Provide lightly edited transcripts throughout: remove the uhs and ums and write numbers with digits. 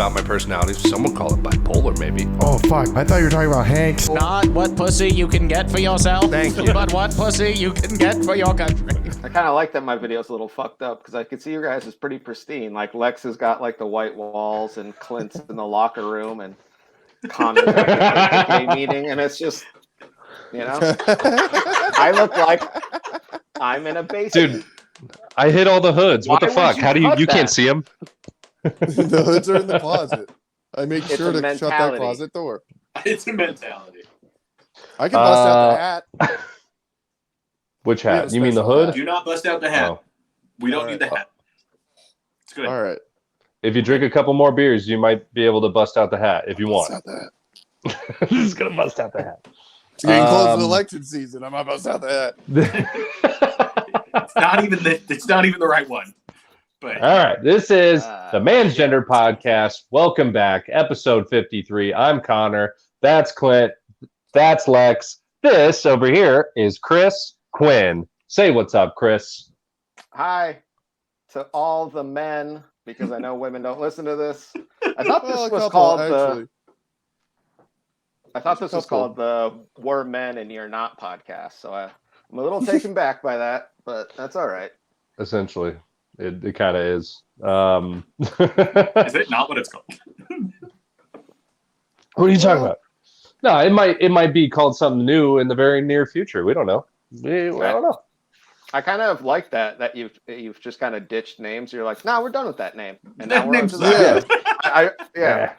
not my personality. Some would call it bipolar, maybe. Oh, fuck. I thought you were talking about Hanks. Not what pussy you can get for yourself. Thank you. But what pussy you can get for your country. I kind of like that my video's a little fucked up because I could see your guys is pretty pristine. Like Lex has got like the white walls and Clint's in the locker room and Connor's at the PTA meeting, and it's just, you know, I look like I'm in a basement. Dude, I hit all the hoods. What the Why fuck? would How do cut you that? can't see them? The hoods are in the closet. I make It's sure a to shut that mentality. closet door. It's a mentality. I can bust out the hat. Which We have hat? a You mean the special hood? hat. Do not bust out the hat. Oh. We don't All need the hat. It's good. All right. If you drink a couple more beers, you might be able to bust out the hat if you want. Bust out the hat. He's gonna bust out the hat. It's getting close to Um, election season. I'm about to bust out the hat. It's not even the right one. But All right, this is the Man's Gender Podcast. Welcome back, episode 53. I'm Connor. That's Clint. That's Lex. This over here is Chris Quinn. Say what's up, Chris. Hi to all the men, because I know women don't listen to this. I thought this Well, a was couple, called actually. I thought this was couple. called the "We're Men and You're Not" podcast. So I'm a little taken back by that, but that's all right. Essentially, it kind of is. is it not what it's called? What are you talking about? No, it might be called something new in the very near future. We don't know. I don't know. I kind of like that you've just kind of ditched names. You're like, nah, we're done with that name, and That now we're on name's to that. Yeah. Yeah.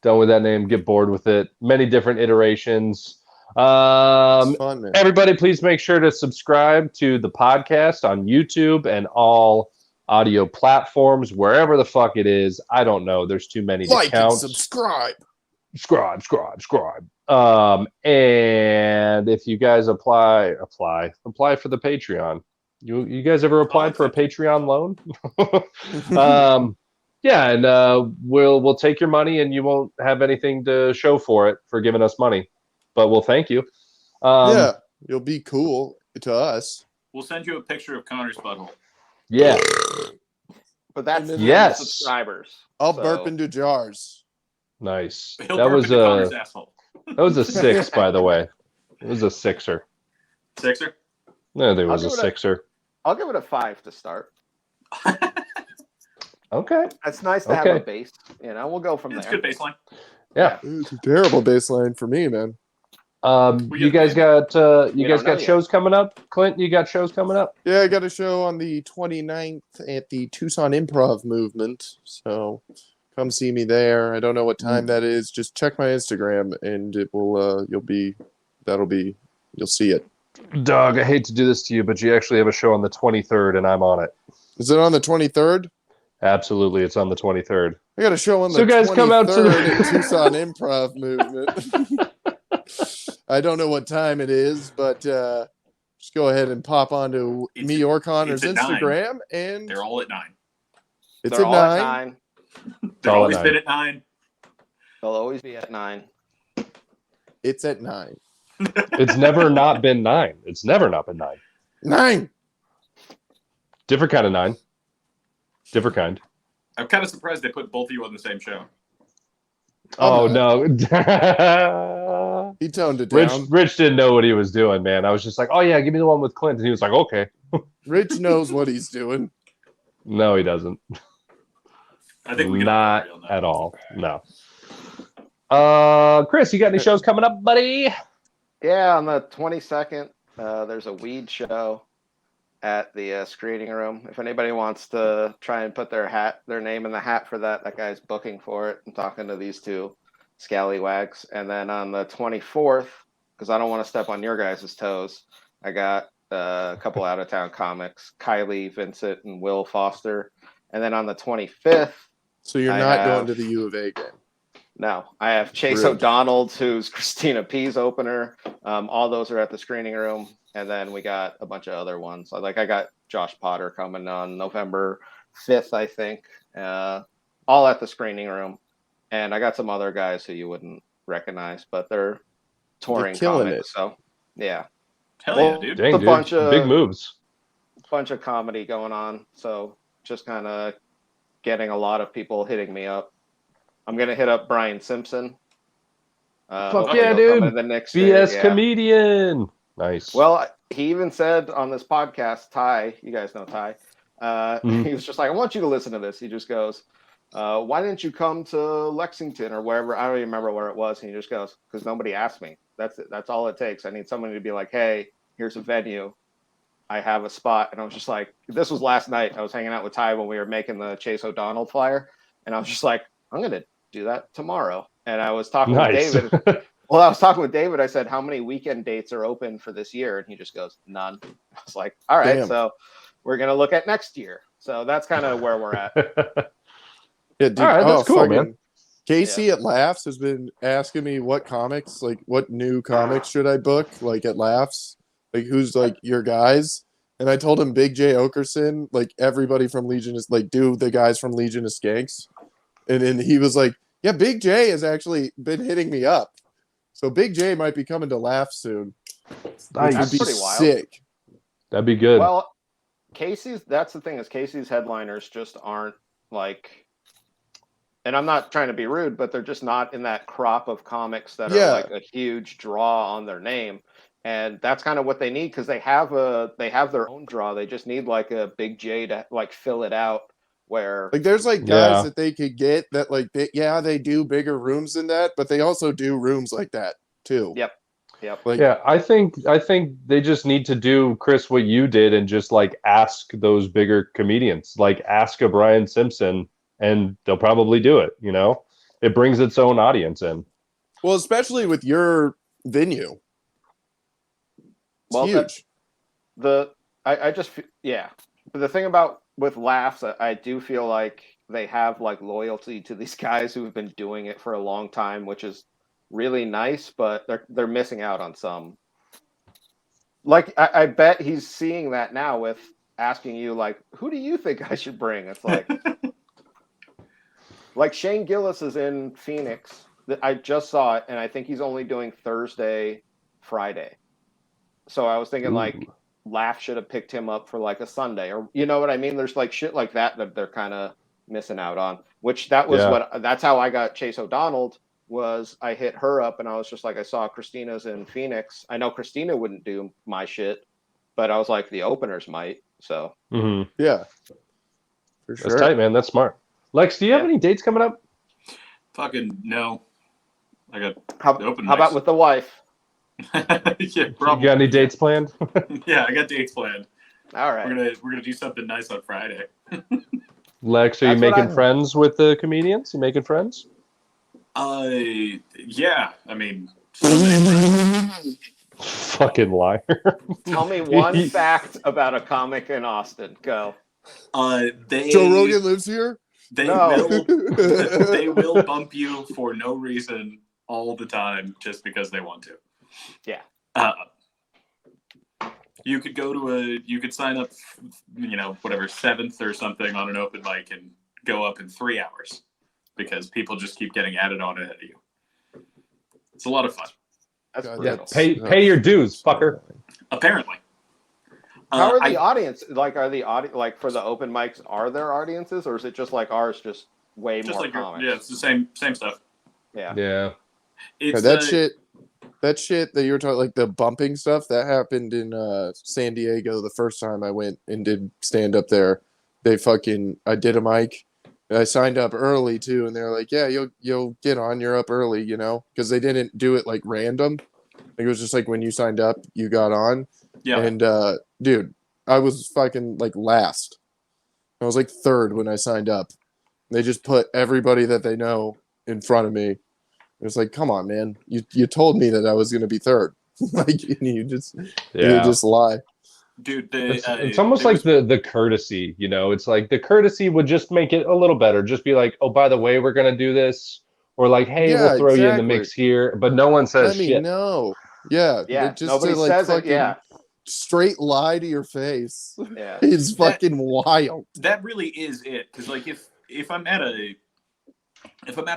Done with that name. Get bored with it. Many different iterations. It's fun, man. Everybody, please make sure to subscribe to the podcast on YouTube and all audio platforms, wherever the fuck it is. I don't know. There's too many to Like count. and subscribe. Subscribe. And if you guys apply for the Patreon. You guys ever applied for a Patreon loan? Yeah, and we'll take your money, and you won't have anything to show for it for giving us money, but we'll thank you. Yeah, you'll be cool to us. We'll send you a picture of Connor's butthole. Yeah. But that's Yes. subscribers. I'll So- burp into jars. Nice. He'll That burp was into Connor's a asshole. 6, by the way. It was a 6er. Sixer? No, there was I'll a give it a- 6er. I'll give it a 5 to start. Okay. It's nice to have Okay. a base. You know, we'll go from It's there. good baseline. Yeah. It's a terrible baseline for me, man. You guys got don't know shows coming up? Clint, you got shows coming up? Yeah, I got a show on the 29th at the Tucson Improv Movement. So come see me there. I don't know what time that is. Just check my Instagram and it will you'll see it. Doug, I hate to do this to you, but you actually have a show on the 23rd, and I'm on it. Is it on the 23rd? Absolutely, it's on the 23rd. I got a show on the So guys, 23rd come out to at Tucson Improv Movement. I don't know what time it is, but just go ahead and pop onto me or Connor's it's at 9. Instagram, and They're all at 9. it's They're at all at 9. 9. They've all at always 9. been at 9. They'll always be at 9. It's at 9. It's never not been 9. It's never not been 9. 9. Different kind of 9. Different kind. I'm kind of surprised they put both of you on the same show. Oh, no. no. He toned it down. Rich didn't know what he was doing, man. I was just like, oh, yeah, give me the one with Clint. And he was like, okay. Rich knows what he's doing. No, he doesn't. I think we can Not agree on that. at all. No. Chris, you got any shows coming up, buddy? Yeah, on the 22nd, there's a weed show at the screening room. If anybody wants to try and put their name in the hat for that, that guy's booking for it. I'm talking to these two scallywags. And then on the 24th, because I don't want to step on your guys' toes, I got a couple out of town comics, Kylie, Vincent, and Will Foster. And then on the 25th, So you're I not have- going to the U of A game. no, I have Chase Rude. O'Donnell, who's Christina P's opener. All those are at the screening room. And then we got a bunch of other ones. Like I got Josh Potter coming on November 5th, I think. All at the screening room. And I got some other guys who you wouldn't recognize, but they're touring killing comics. it. So yeah. Hell Well, yeah, dude. Dang, a dude. bunch of- Big moves. Bunch of comedy going on. So just kind of getting a lot of people hitting me up I'm gonna hit up Brian Simpson. Fuck Hopefully yeah, he'll come dude. in the next BS year, yeah. comedian. Nice. Well, he even said on this podcast, Ty, you guys know Ty, he was just like, I want you to listen to this. He just goes, why didn't you come to Lexington or wherever? I don't even remember where it was. And he just goes, because nobody asked me. That's it. That's all it takes. I need somebody to be like, hey, here's a venue. I have a spot. And I was just like, this was last night. I was hanging out with Ty when we were making the Chase O'Donnell flyer. And I was just like, I'm going to do that tomorrow. And I was talking with David. Well, I was talking with David. I said, how many weekend dates are open for this year? And he just goes, none. I was like, all right, Damn. so we're going to look at next year. So that's kind of where we're at. Yeah, dude. All right, that's cool, man. Casey at Laughs has been asking me what comics, like what new comics should I book, like at Laughs, like who's like your guys. And I told him Big J Okerson, like everybody from Legion is like, do the guys from Legion of Skanks. And then he was like, yeah, Big J has actually been hitting me up. So Big J might be coming to Laugh soon. Nice. Which would be Pretty wild. sick. That'd be good. Well, that's the thing is Casey's headliners just aren't like, and I'm not trying to be rude, but they're just not in that crop of comics that are like a huge draw on their name. And that's kind of what they need because they have their own draw. They just need like a Big J to like fill it out. Where like there's like guys that they could get that like they do bigger rooms than that, but they also do rooms like that too. Yep. Like, yeah, I think they just need to do, Chris, what you did and just like ask those bigger comedians, like ask a Brian Simpson, and they'll probably do it. You know, it brings its own audience in. Well, especially with your venue. It's huge. I just But the thing about with Laughs, I do feel like they have like loyalty to these guys who have been doing it for a long time, which is really nice, but they're missing out on some. Like I bet he's seeing that now with asking you like, who do you think I should bring? It's like like Shane Gillis is in Phoenix. I just saw it, and I think he's only doing Thursday, Friday. So I was thinking like Laugh should have picked him up for like a Sunday, or you know what I mean? There's like shit like that they're kind of missing out on, which that's how I got Chase O'Donnell. Was I hit her up and I was just like, I saw Christina's in Phoenix. I know Christina wouldn't do my shit, but I was like, the openers might. So yeah, for sure. That's tight, man. That's smart. Lex, do you have any dates coming up? Fucking no. I got how open. How about with the wife? Yeah, probably. You got any dates planned? Yeah, I got dates planned. All right, we're gonna do something nice on Friday. Lex, are you making friends with the comedians? You making friends? Yeah. I mean, fucking liar. Tell me one fact about a comic in Austin. Go. Joe Rogan lives here. They will bump you for no reason all the time just because they want to. Yeah. You could sign up, whatever, 7th or something on an open mic and go up in 3 hours because people just keep getting added on ahead of you. It's a lot of fun. That's yeah, pay your dues, fucker. Apparently. How are the audience? Like, are the like for the open mics? Are there audiences, or is it just like ours? Just way just more like comics. Yeah, it's the same stuff. Yeah. Yeah. It's that shit that you were talking, like the bumping stuff, that happened in San Diego the first time I went and did stand up there. I did a mic. I signed up early too, and they're like, "Yeah, you'll get on. You're up early, because they didn't do it like random. It was just like when you signed up, you got on. Yeah. And dude, I was fucking like last. I was like third when I signed up. They just put everybody that they know in front of me. It was like, come on, man. You told me that I was gonna be third. Like you just lie. Dude, it's almost like the courtesy, It's like the courtesy would just make it a little better. Just be like, oh, by the way, we're gonna do this, or like, hey, we'll throw you in the mix here. But no one says shit. No. Yeah. Yeah. Just Nobody to, like, says fucking it. Yeah. Straight lie to your face. Yeah. It's fucking wild. That really is it. Because like if I'm at a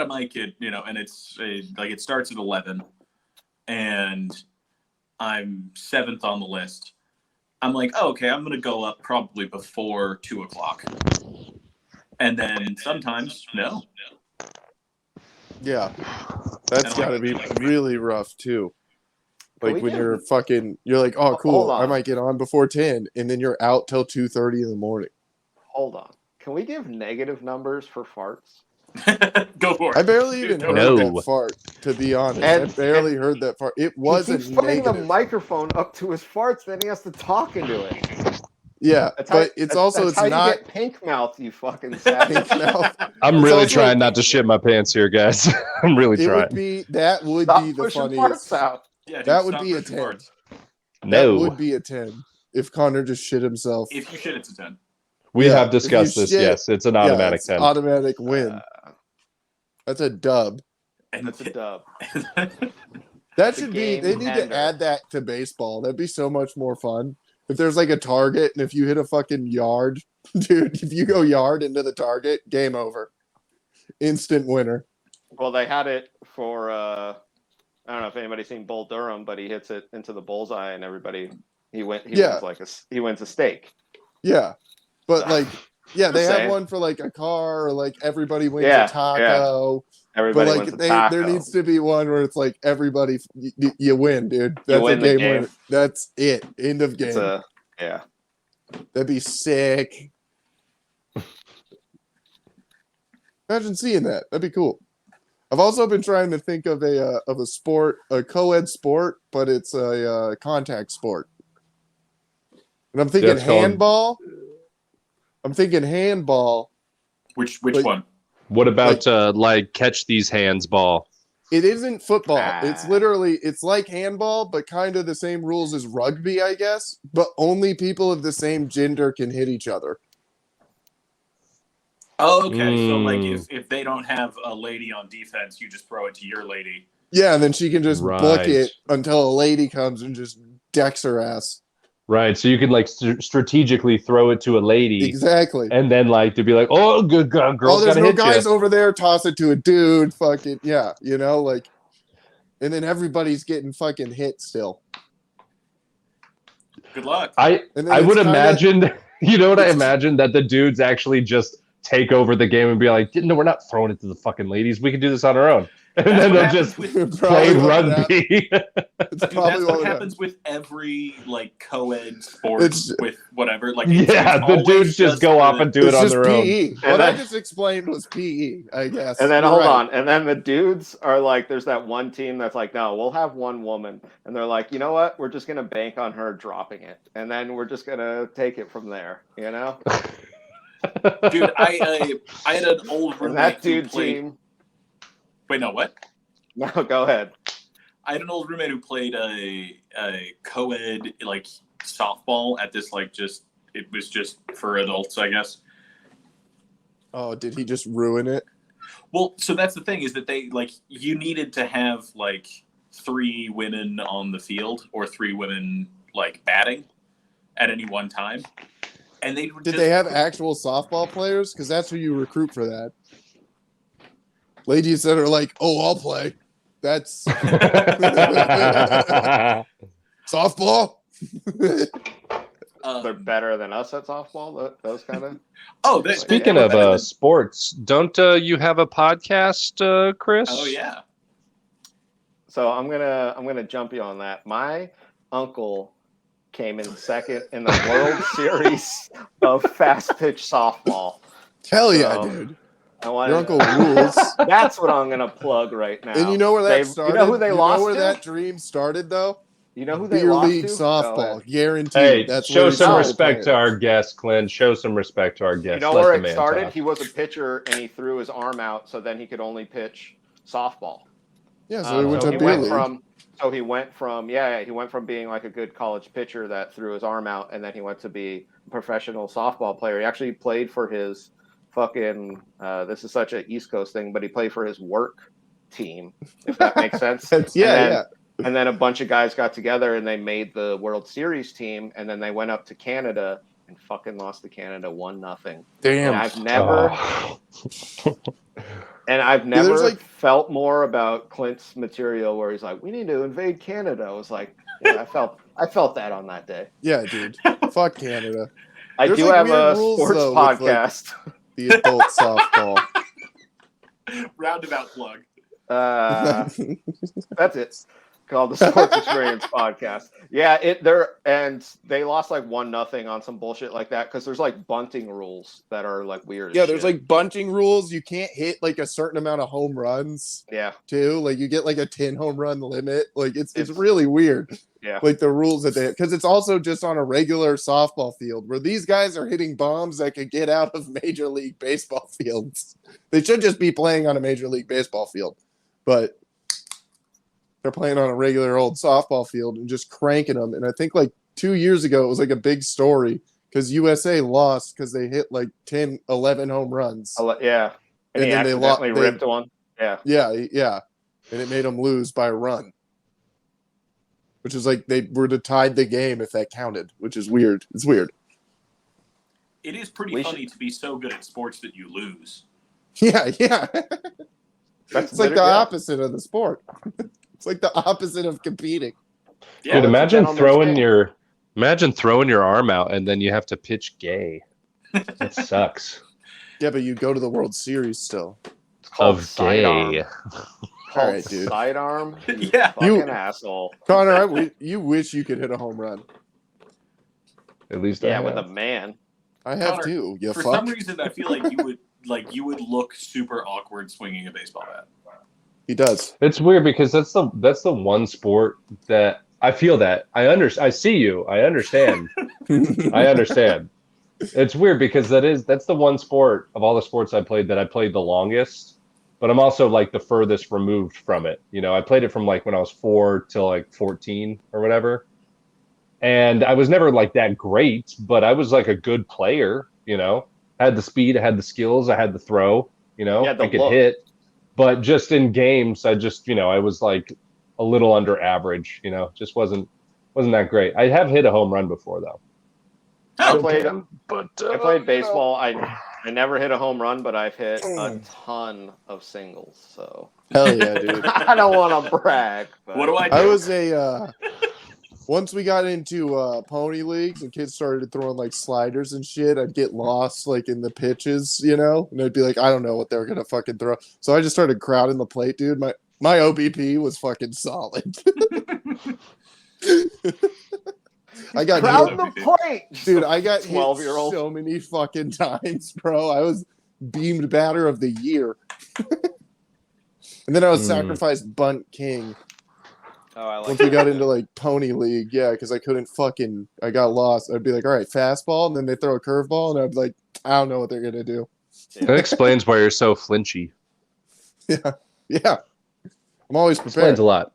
mic, and it's like it starts at 11, and I'm 7th on the list. I'm like, oh, okay, I'm gonna go up probably before 2:00, and then sometimes no. Yeah, that's got to be really rough too. Like when you're like, oh, cool, I might get on before 10, and then you're out till 2:30 in the morning. Hold on. Can we give negative numbers for farts? Go for it. I barely even heard that fart, to be honest. I barely heard that fart. It wasn't He's putting negative. the microphone up to his farts, then he has to talk into it. Yeah, but it's also how not. You get pink mouth, you fucking savage. Pink mouth. I'm really trying not to shit my pants here, guys. I'm really trying. That would be the funniest. Out. Yeah, dude, that would be a 10. Farts. No, that would be a 10 if Connor just shit himself. If you shit, it's a 10. We have discussed this. Yes, it's an automatic 10. Automatic win. That's a dub. And that's a dub. That should be. They need to add that to baseball. That'd be so much more fun. If there's like a target, and if you hit a fucking yard, dude, if you go yard into the target, game over. Instant winner. Well, they had it for. I don't know if anybody's seen Bull Durham, but he hits it into the bullseye, and everybody he wins a steak. Yeah, but like, yeah, they have one for like a car, or like everybody wins a taco. Yeah. Everybody but like, wins a taco. There needs to be one where it's like everybody, you win, dude. That's win a game game. winner. That's it. End of game. Yeah. That'd be sick. Imagine seeing that. That'd be cool. I've also been trying to think of a sport, a co-ed sport, but it's a contact sport. And I'm thinking handball. Which one? What about like catch these hands ball? It isn't football. It's like handball, but kind of the same rules as rugby, I guess. But only people of the same gender can hit each other. Oh, okay. So like if they don't have a lady on defense, you just throw it to your lady. Yeah, and then she can just book it until a lady comes and just decks her ass. Right, so you could like strategically throw it to a lady, exactly, and then like to be like, "Oh, good girl, girl's there's gotta no hit guys you. over there. Toss it to a dude. Fucking yeah, you know, like, and then everybody's getting fucking hit still. Good luck. I would imagine, you know what I imagine, that the dudes actually just take over the game and be like, "No, we're not throwing it to the fucking ladies. We can do this on our own." And then they'll just play rugby. That's what happens with every like co-ed sport with whatever. Like the dudes just go off and do it on their PE. own. What I just explained was PE, I guess. And then hold on, and then the dudes are like, there's that one team that's like, no, we'll have one woman, and they're like, you know what? We're just gonna bank on her dropping it, and then we're just gonna take it from there. You know, dude, I had an old roommate. And that dude team. Wait, no, what? No, go ahead. I had an old roommate who played a co-ed like softball at this it was just for adults, I guess. Oh, did he just ruin it? Well, so that's the thing, is that they you needed to have like 3 women on the field or 3 women like batting at any one time. And they did they have actual softball players? Because that's who you recruit for that. Ladies that are like, oh, I'll play. That's softball. They're better than us at softball. Those kind of. Oh, speaking of sports, don't you have a podcast, Chris? Oh yeah. So I'm gonna jump you on that. My uncle came in second in the World Series of fast pitch softball. Hell yeah, dude. Your uncle rules. That's what I'm gonna plug right now. And you know where that started? You know who they lost know where to? that dream started, though? You know who they Beer lost League to? softball, guaranteed. Hey, that's show some respect to our guest, Clint. Show some respect to our guest. You know where it started? Talk. He was a pitcher, and he threw his arm out, so then he could only pitch softball. Yeah, so he went to Beer League. So he went from being like a good college pitcher that threw his arm out, and then he went to be a professional softball player. He actually played for his fucking this is such an East Coast thing, but he played for his work team, if that makes sense. And then a bunch of guys got together and they made the World Series team, and then they went up to Canada and fucking lost to Canada 1-0. Damn. And I've never felt more about Clint's material where he's like, we need to invade Canada. I was like, yeah, I felt that on that day. Yeah, dude. Fuck Canada. I do have a sports podcast. The adult softball. Roundabout plug. That's it. Called the Sports Experience Podcast. Yeah, they lost like 1-0 on some bullshit like that because there's like bunting rules that are like weird. Yeah, as there's shit. like bunting rules. You can't hit like a certain amount of home runs. Yeah, too. Like you get like a 10 home run limit. Like it's really weird. Yeah, like the rules that they because it's also just on a regular softball field where these guys are hitting bombs that could get out of Major League Baseball fields. They should just be playing on a Major League Baseball field, but they're playing on a regular old softball field and just cranking them. And I think like 2 years ago it was like a big story because USA lost because they hit like 10, 11 home runs. Yeah, and he then accidentally ripped one. Yeah, and it made them lose by a run. Which is like they were to tie the game if that counted, which is weird. It's weird. It is pretty funny to be so good at sports that you lose. Yeah. It's like the opposite of the sport. It's like the opposite of competing. Yeah, dude, imagine throwing your arm out and then you have to pitch gay. That sucks. Yeah, but you go to the World Series still. It's called gay. All right, dude. Sidearm. Yeah, fucking asshole. Connor, you wish you could hit a home run. At least with a man. I have Connor, too. You for fuck. some reason, I feel like you would look super awkward swinging a baseball bat. He does. It's weird because that's the one sport that I feel that I see you. I understand. I understand. It's weird because that's the one sport of all the sports I played that I played the longest. But I'm also like the furthest removed from it. You know, I played it from like when I was 4 till like 14 or whatever. And I was never like that great, but I was like a good player, you know. I had the speed, I had the skills, I had the throw, you know, I could hit. But just in games, I was like a little under average, you know, just wasn't that great. I have hit a home run before though. I played baseball. I never hit a home run, but I've hit a ton of singles. So hell yeah, dude. I don't want to brag. But... What do I do? I was once we got into pony leagues and kids started throwing like sliders and shit, I'd get lost like in the pitches, you know, and I'd be like, I don't know what they're gonna fucking throw. So I just started crowding the plate, dude. My OBP was fucking solid. I got crowd the plate, dude. I got 12-year-old so many fucking times, bro. I was beamed batter of the year, and then I was sacrificed bunt king. Oh, I like once we got into like pony league, yeah, because I couldn't I got lost. I'd be like, all right, fastball, and then they throw a curveball, and I'd be like, I don't know what they're gonna do. That explains why you're so flinchy. Yeah. I'm always prepared. Explains a lot.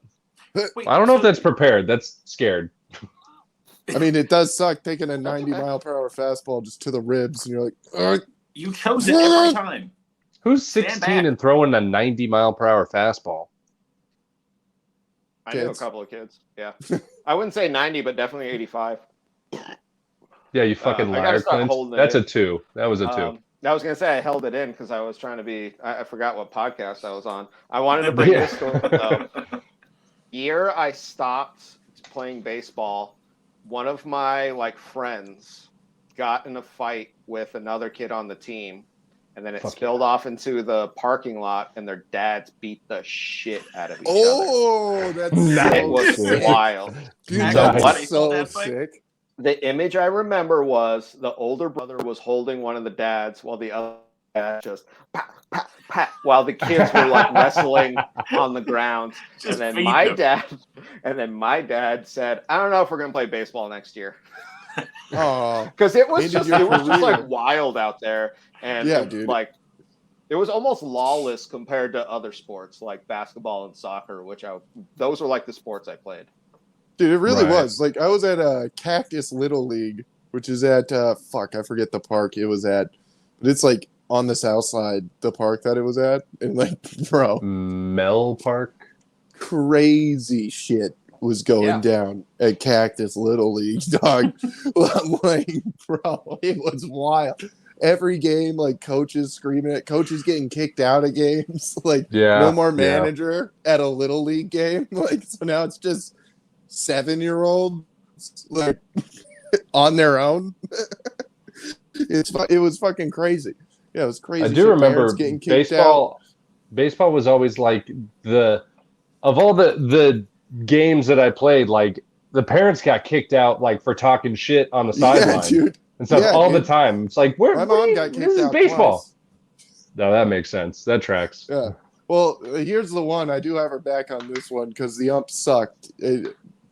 I don't know if that's prepared. That's scared. I mean, it does suck taking a 90-mile-per-hour fastball just to the ribs, and you're like, ugh. You chose it every time. Who's 16 and throwing a 90-mile-per-hour fastball? I knew a couple of kids. Yeah. I wouldn't say 90, but definitely 85. Yeah, you fucking liar, Clint. That's a 2. That was a 2. I was going to say I held it in because I was trying to be – I forgot what podcast I was on. I wanted to bring this story, though. Year I stopped playing baseball, one of my friends got in a fight with another kid on the team, and then it spilled off into the parking lot, and their dads beat the shit out of each other. Oh, that's it was wild. Dude, that's so sick. The image I remember was the older brother was holding one of the dads while the other dad just pat, pat, pat, while the kids were wrestling on the ground. And then my dad said, I don't know if we're gonna play baseball next year. Oh, because it was just wild out there. And dude. It was almost lawless compared to other sports like basketball and soccer, those were like the sports I played. Dude, it really was. I was at a Cactus Little League, which is at I forget the park it was at, but it's on the south side, the park that it was at, and bro, Mel Park, crazy shit was going down at Cactus Little League, dog. Bro, it was wild. Every game, coaches screaming at coaches getting kicked out of games, no more manager at a little league game, so now it's just 7-year-olds on their own. It was fucking crazy. Yeah, it was crazy. I do remember getting kicked baseball. out. baseball was always like of all the games that I played, like the parents got kicked out like for talking shit on the sideline dude. and stuff Yeah, all the dude. time. It's like My mom got this kicked is out baseball. twice. No, that makes sense. That tracks. Yeah. Well, here's the one. I do have her back on this one because the ump sucked.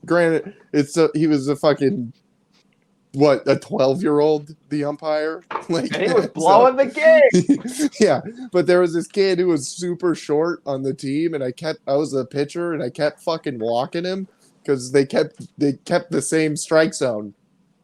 Granted, he was a fucking what, a 12-year-old, the umpire, like, And he was blowing the game. yeah, but there was this kid who was super short on the team, and I was a pitcher, and I kept fucking walking him because they kept the same strike zone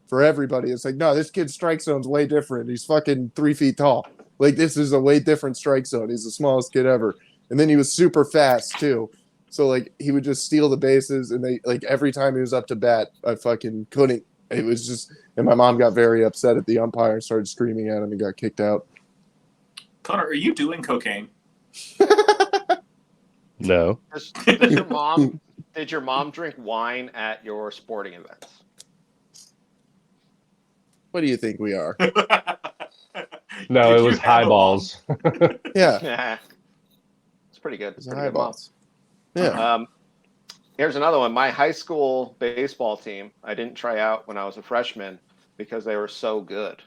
for everybody. It's like, no, this kid's strike zone's way different. He's fucking 3 feet tall. Like, this is a way different strike zone. He's the smallest kid ever, and then he was super fast too. So like he would just steal the bases, and they like every time he was up to bat, I fucking couldn't. It was just, and my mom got very upset at the umpire and started screaming at him and got kicked out. Connor, are you doing cocaine? No. Did your mom drink wine at your sporting events? What do you think we are? No, Did it you was have a highballs. Yeah, It's pretty good. it's Pretty good, Mom. eyeballs. Yeah. Here's another one. My high school baseball team, I didn't try out when I was a freshman because they were so good.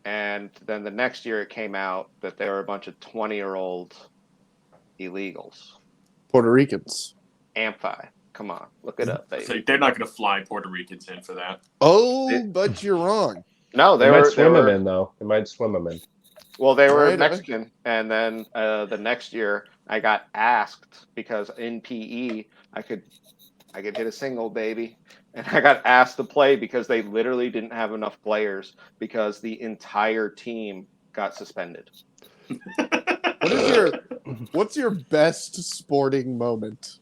And then the next year it came out that they were a bunch of 20-year-old illegals. Puerto Ricans. Amphi. Come on. Look it up, baby. So they're not going to fly Puerto Ricans in for that. Oh, but you're wrong. No, They might swim him in, though. They might swim him in. Well, they were Right, Mexican, and then the next year I got asked because in PE I could hit a single, baby, and I got asked to play because they literally didn't have enough players because the entire team got suspended. What's your best sporting moment?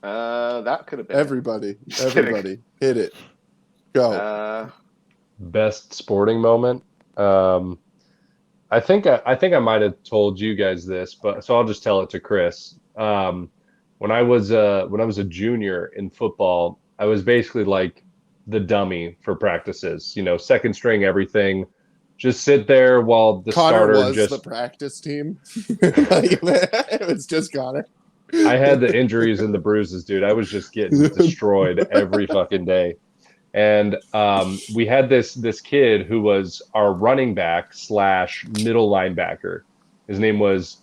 That could have been Everybody kidding. hit it. Go. Best sporting moment. I think I might have told you guys this, but so I'll just tell it to Chris. When I was a junior in football, I was basically like the dummy for practices. You know, second string everything. Just sit there while the Connor starter was just. the practice team. It was just Connor. I had the injuries and the bruises, dude. I was just getting destroyed every fucking day. And we had this kid who was our running back / middle linebacker. His name was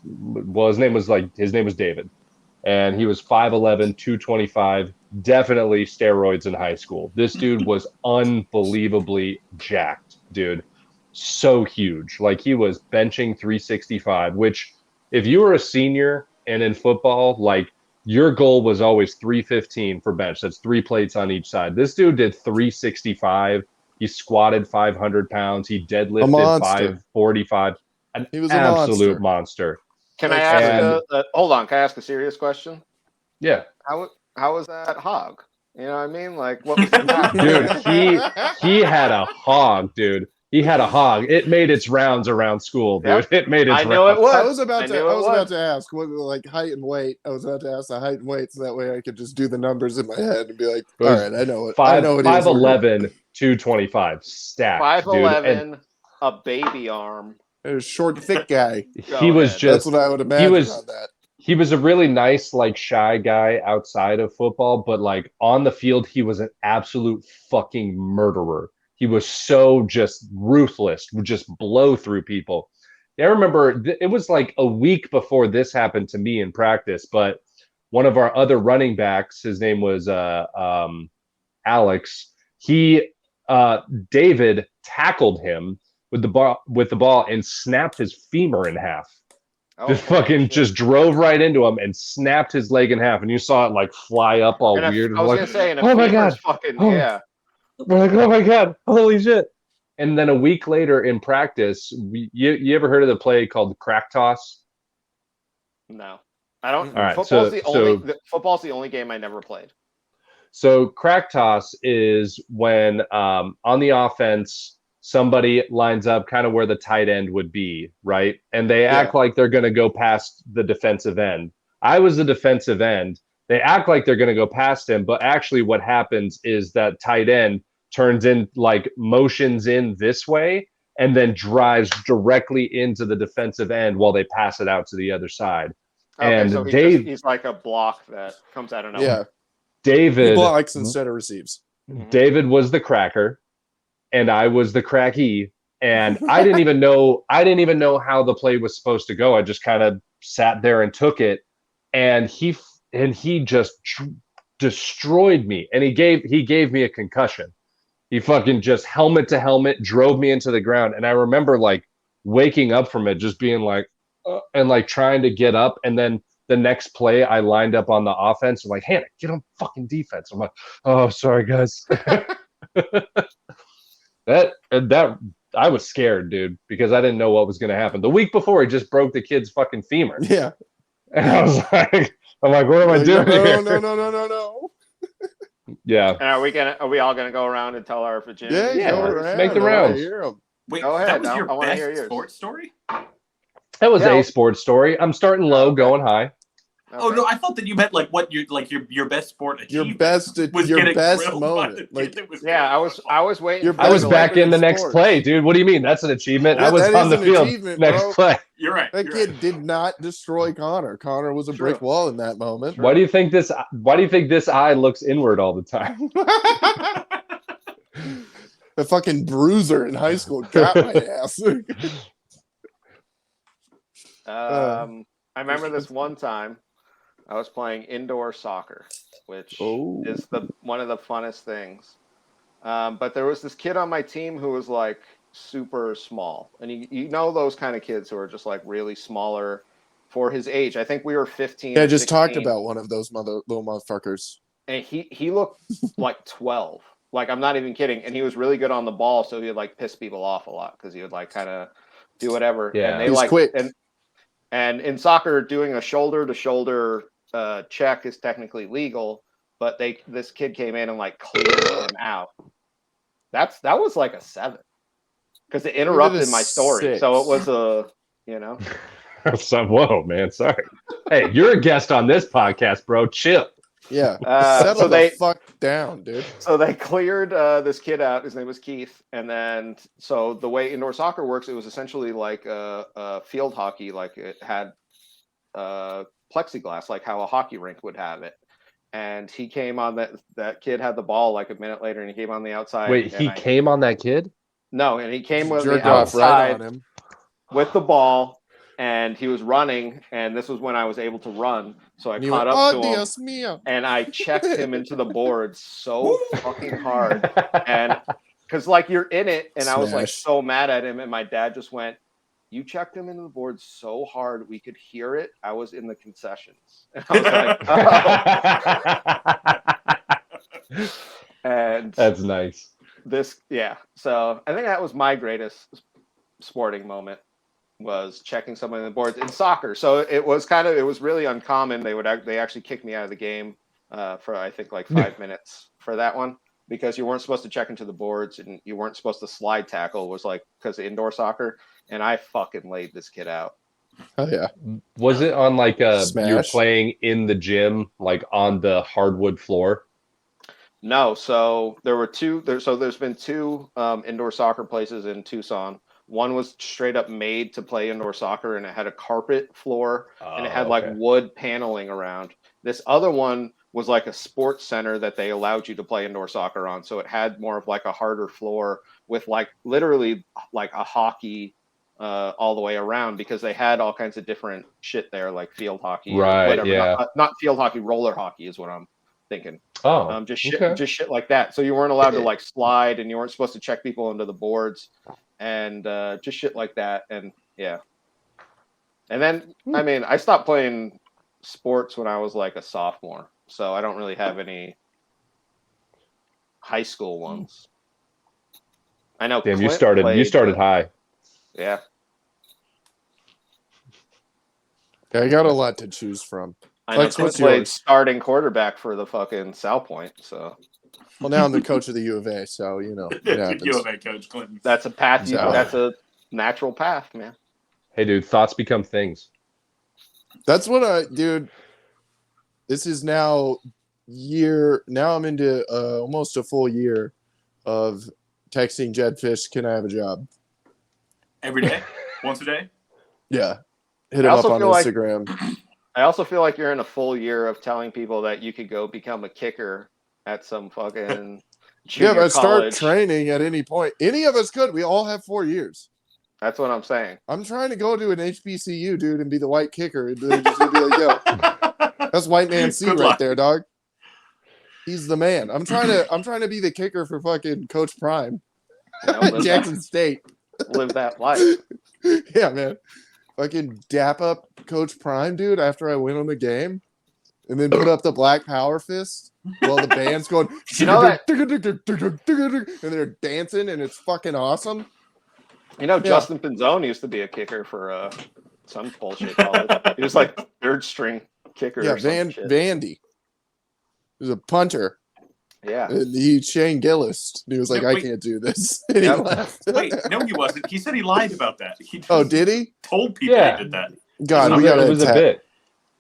David. And he was 5'11", 225, definitely steroids in high school. This dude was unbelievably jacked, dude. So huge. Like he was benching 365, which if you were a senior and in football, like your goal was always 315 for bench. That's 3 plates on each side. This dude did 365. He squatted 500 pounds. He deadlifted 545. He was absolute monster. Can I ask? Hold on. Can I ask a serious question? Yeah. How was that hog? You know what I mean? Like what was that? Dude, he had a hog, dude. He had a hog. It made its rounds around school, dude. Yep. It made its rounds. I know it would. I was about to ask what like height and weight. I was about to ask the height and weight so that way I could just do the numbers in my head and be like, all right, I know it. 5'11", 225, stacked. 5'11", a baby arm. A short, thick guy. He was just. That's what I would imagine on that. He was a really nice, like shy guy outside of football, but like on the field, he was an absolute fucking murderer. He was so just ruthless, would just blow through people. I remember it was like a week before this happened to me in practice, but one of our other running backs, his name was Alex. David tackled him with the ball and snapped his femur in half. Just drove right into him and snapped his leg in half, and you saw it like fly up all weird. I was gonna say, oh my god! Yeah. We're like, oh my god, holy shit! And then a week later in practice, you ever heard of the play called crack toss? No, I don't. All right, football's the only game I never played. So crack toss is when on the offense somebody lines up kind of where the tight end would be, right? And they act like they're going to go past the defensive end. I was the defensive end. They act like they're going to go past him, but actually what happens is that tight end turns in, like motions in this way, and then drives directly into the defensive end while they pass it out to the other side. Okay, And so he's like a block that comes out of nowhere. Yeah, he David blocks instead of receives. David was the cracker, and I was the cracky. And I didn't even know how the play was supposed to go. I just kind of sat there and took it, and he just destroyed me. And he gave me a concussion. He fucking just helmet to helmet drove me into the ground. And I remember like waking up from it, just being like, and like trying to get up. And then the next play, I lined up on the offense. I'm like, Hannah, get on fucking defense. I'm like, oh, sorry guys. that I was scared, dude, because I didn't know what was going to happen. The week before, he just broke the kid's fucking femur. Yeah. And I was like, what am I doing here? No. Yeah. And are we all gonna go around and tell our virginity? Yeah, go go around. around. Make the I wanna rounds. hear 'em. Wait, Go ahead. that was I your wanna hear best yours. sports story? That was Yeah. a sports story. I'm starting low, going high. Okay. Oh no, I thought that you meant like what your best sport achievement. Your best was your getting best grilled by moment. the kid Like that was Yeah, getting I was waiting. Your for I was you to, back like, in the in next sports. play, dude. What do you mean? That's an achievement. Yeah, I was that on is the an field achievement, next bro. play. You're right. that you're kid right. did not destroy Connor. Connor was a True. brick wall in that moment. Why do you think this eye looks inward all the time? The fucking bruiser in high school got my ass. I remember this one time I was playing indoor soccer, which Oh. is one of the funnest things. But there was this kid on my team who was like super small, and you know those kind of kids who are just like really smaller for his age. I think we were 15. Yeah, I or just 16, talked about one of those little motherfuckers. and he looked like 12. Like, I'm not even kidding. And he was really good on the ball, so he would like piss people off a lot because he would like kind of do whatever. Yeah. And they He's like quick. and in soccer, doing a shoulder to shoulder check is technically legal, but this kid came in and like cleared him out. That was like a 7 because it interrupted my story. 6. So it was a Whoa, man. Sorry. Hey, you're a guest on this podcast, bro. Chill. Yeah. so the fuck down, dude. So they cleared this kid out. His name was Keith. And then, so the way indoor soccer works, it was essentially like a field hockey. Like it had plexiglass, like how a hockey rink would have it. And he came on that kid had the ball like a minute later, and he came on the outside. Wait, he came on that kid? No, and he came with Jerked the off right outside on him. with the ball. And he was running, and this was when I was able to run. So I And he caught went, up "Oh, to him, Dios mío." and I checked him into the boards so fucking hard. And because like you're in it, and I was like Smash. so mad at him, and my dad just went, "You checked him into the boards so hard we could hear it. I was in the concessions." And I was like, "Oh." And That's nice. So I think that was my greatest sporting moment, was checking someone in the boards in soccer. So it was really uncommon. They actually kicked me out of the game for I think like 5 minutes for that one, because you weren't supposed to check into the boards and you weren't supposed to slide tackle. It was like because of indoor soccer, and I fucking laid this kid out. Oh yeah. Was it on like you're Smash. playing in the gym, like on the hardwood floor? No, so there were two. There's been two indoor soccer places in Tucson. One was straight up made to play indoor soccer, and it had a carpet floor, and it had like wood paneling around. This other one was like a sports center that they allowed you to play indoor soccer on. So it had more of like a harder floor with like literally like a hockey all the way around, because they had all kinds of different shit there, like field hockey, Right, or whatever. yeah. Not field hockey, roller hockey is what I'm thinking. Oh, Just shit like that. So you weren't allowed to like slide, and you weren't supposed to check people into the boards, and just shit like that. And yeah. And then, I mean, I stopped playing sports when I was like a sophomore, so I don't really have any high school ones. I know. damn! Clint You started played, high. Yeah. Yeah, I got a lot to choose from. I know Lex, Clint what's played yours? starting quarterback for the fucking South Point, so Well, now I'm the coach of the U of A, so you know it happens. U of A coach Clinton. that's a path. So- That's a natural path, man. Hey, dude, thoughts become things. That's what dude. This is now I'm into almost a full year of texting Jedfish, "Can I have a job?" Every day? Once a day? Yeah. Hit I him up also on feel like- Instagram. I also feel like you're in a full year of telling people that you could go become a kicker at some fucking Yeah, junior but start college. training at any point. Any of us could. We all have 4 years. That's what I'm saying. I'm trying to go to an HBCU, dude, and be the white kicker. And they're just gonna be like, yo, that's white man C Good right luck. there, dog. He's the man. I'm trying to be the kicker for fucking Coach Prime You know, at live, Jackson State. live that life. Yeah, man. Fucking dap up Coach Prime, dude, after I win on the game. And then put up the black power fist while the band's going, You know that- and they're dancing, and it's fucking awesome. You know, Justin Pinzone used to be a kicker for some bullshit college. He was like third string kicker. Yeah, or some shit. Vandy. He was a punter. Yeah. And he Shane Gillis. And he was like, No, I wait. can't do this. And he Yep. left. Wait, no, he wasn't. He said he lied about that. He Oh, just did he? told people Yeah. he did that. God, It we was, gotta it was a attack. bit.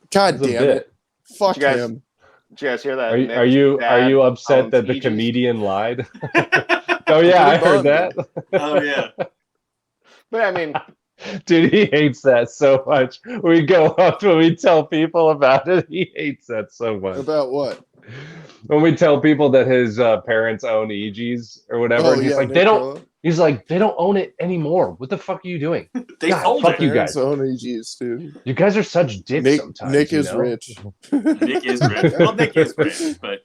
It God was a damn bit. it. Fuck Did you guys- him. Did you guys hear that? Are you Nick's are you dad are you upset owns that the Aegis? comedian lied? Oh yeah, I heard that. Oh yeah. But I mean, Dude, he hates that so much. We go up when we tell people about it. He hates that so much. About what? When we tell people that his parents own Aegis or whatever, and he's like, Nick they don't. Rolla. He's like, they don't own it anymore. What the fuck are you doing? They God, told fuck him. you guys. Parents own AGs, dude. You guys are such dicks Nick, sometimes. Nick you is know? rich. Nick is rich. Well, Nick is rich, but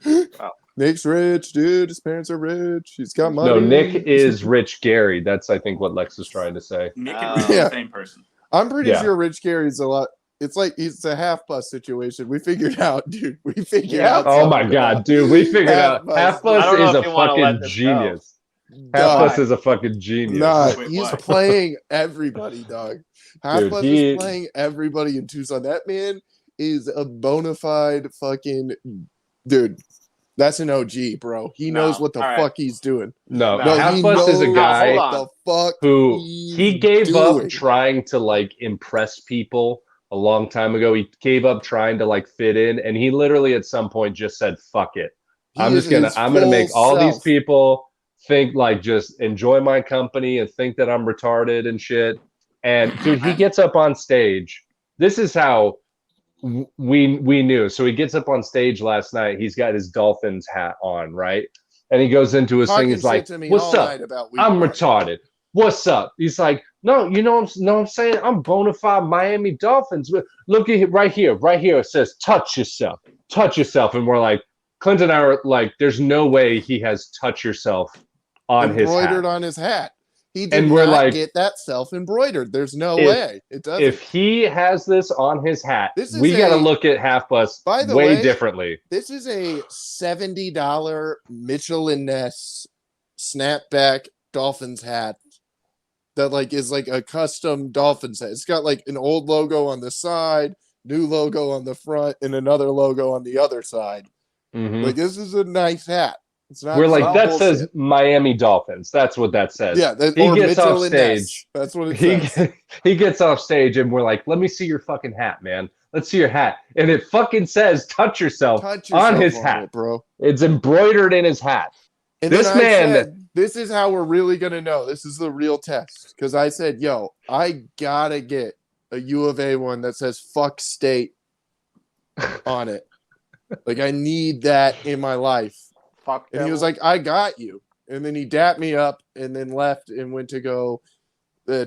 Nick's rich, dude. His parents are rich. He's got money. No, Nick is Rich Gary. That's I think what Lex is trying to say. Nick and Rich are Yeah. the same person. I'm pretty Yeah. sure Rich Gary's a lot. It's like he's a half bus situation. We figured out, dude. We figured Yeah. out. Oh my something god, about dude, we figured out Half-Bus. Half I Bus don't know is if a you wanna let fucking this genius. Dog. Half Bus is a fucking genius. Nah, Wait, he's why? playing everybody, dog. Half Dude, Bus he- is playing everybody in Tucson. That man is a bona fide fucking dude. That's an OG, bro. He No, knows what the all right. fuck he's doing. No, No, Half he Bus is a knows guy hold what on. the fuck who he's he gave doing. up trying to like impress people a long time ago. He gave up trying to like fit in, and he literally at some point just said, "Fuck it. He I'm is just gonna his I'm gonna make full all these self. people think like just enjoy my company and think that I'm retarded and shit." And dude, he gets up on stage. This is how we knew. So he gets up on stage last night. He's got his Dolphins hat on, right? And he goes into his Talking thing. He's shit like, to me "What's all up? night about weed I'm wine. retarded. What's up?" He's like, "No, you know what I'm saying? I'm bona fide Miami Dolphins. Look at it right here. Right here it says touch yourself. Touch yourself." And we're like, Clinton and I are like, there's no way he has touch yourself on his Embroidered hat. on his hat. He did And we're not like- get that self embroidered. There's no If- way. It doesn't. If he has this on his hat, This is we got to a- look at Half Bus By the way way- differently. This is a $70 Mitchell and Ness snapback Dolphins hat that like is like a custom Dolphins hat. It's got like an old logo on the side, new logo on the front, and another logo on the other side. Mhm. Like this is a nice hat. It's not. We're like, some that bullshit. says Miami Dolphins. That's what that says. Yeah. That, he or gets Mitchell off and Ness. stage. That's what it He says. he gets off stage and we're like, let me see your fucking hat, man. Let's see your hat. And it fucking says touch yourself, Touch on yourself his hat. it, bro. It's embroidered in his hat. And This then I man- said, this is how we're really gonna know. This is the real test. Because I said, yo, I gotta get a U of A one that says fuck state on it. Like I need that in my life. fuck. And he them. was like, I got you. And then he dapped me up and then left and went to go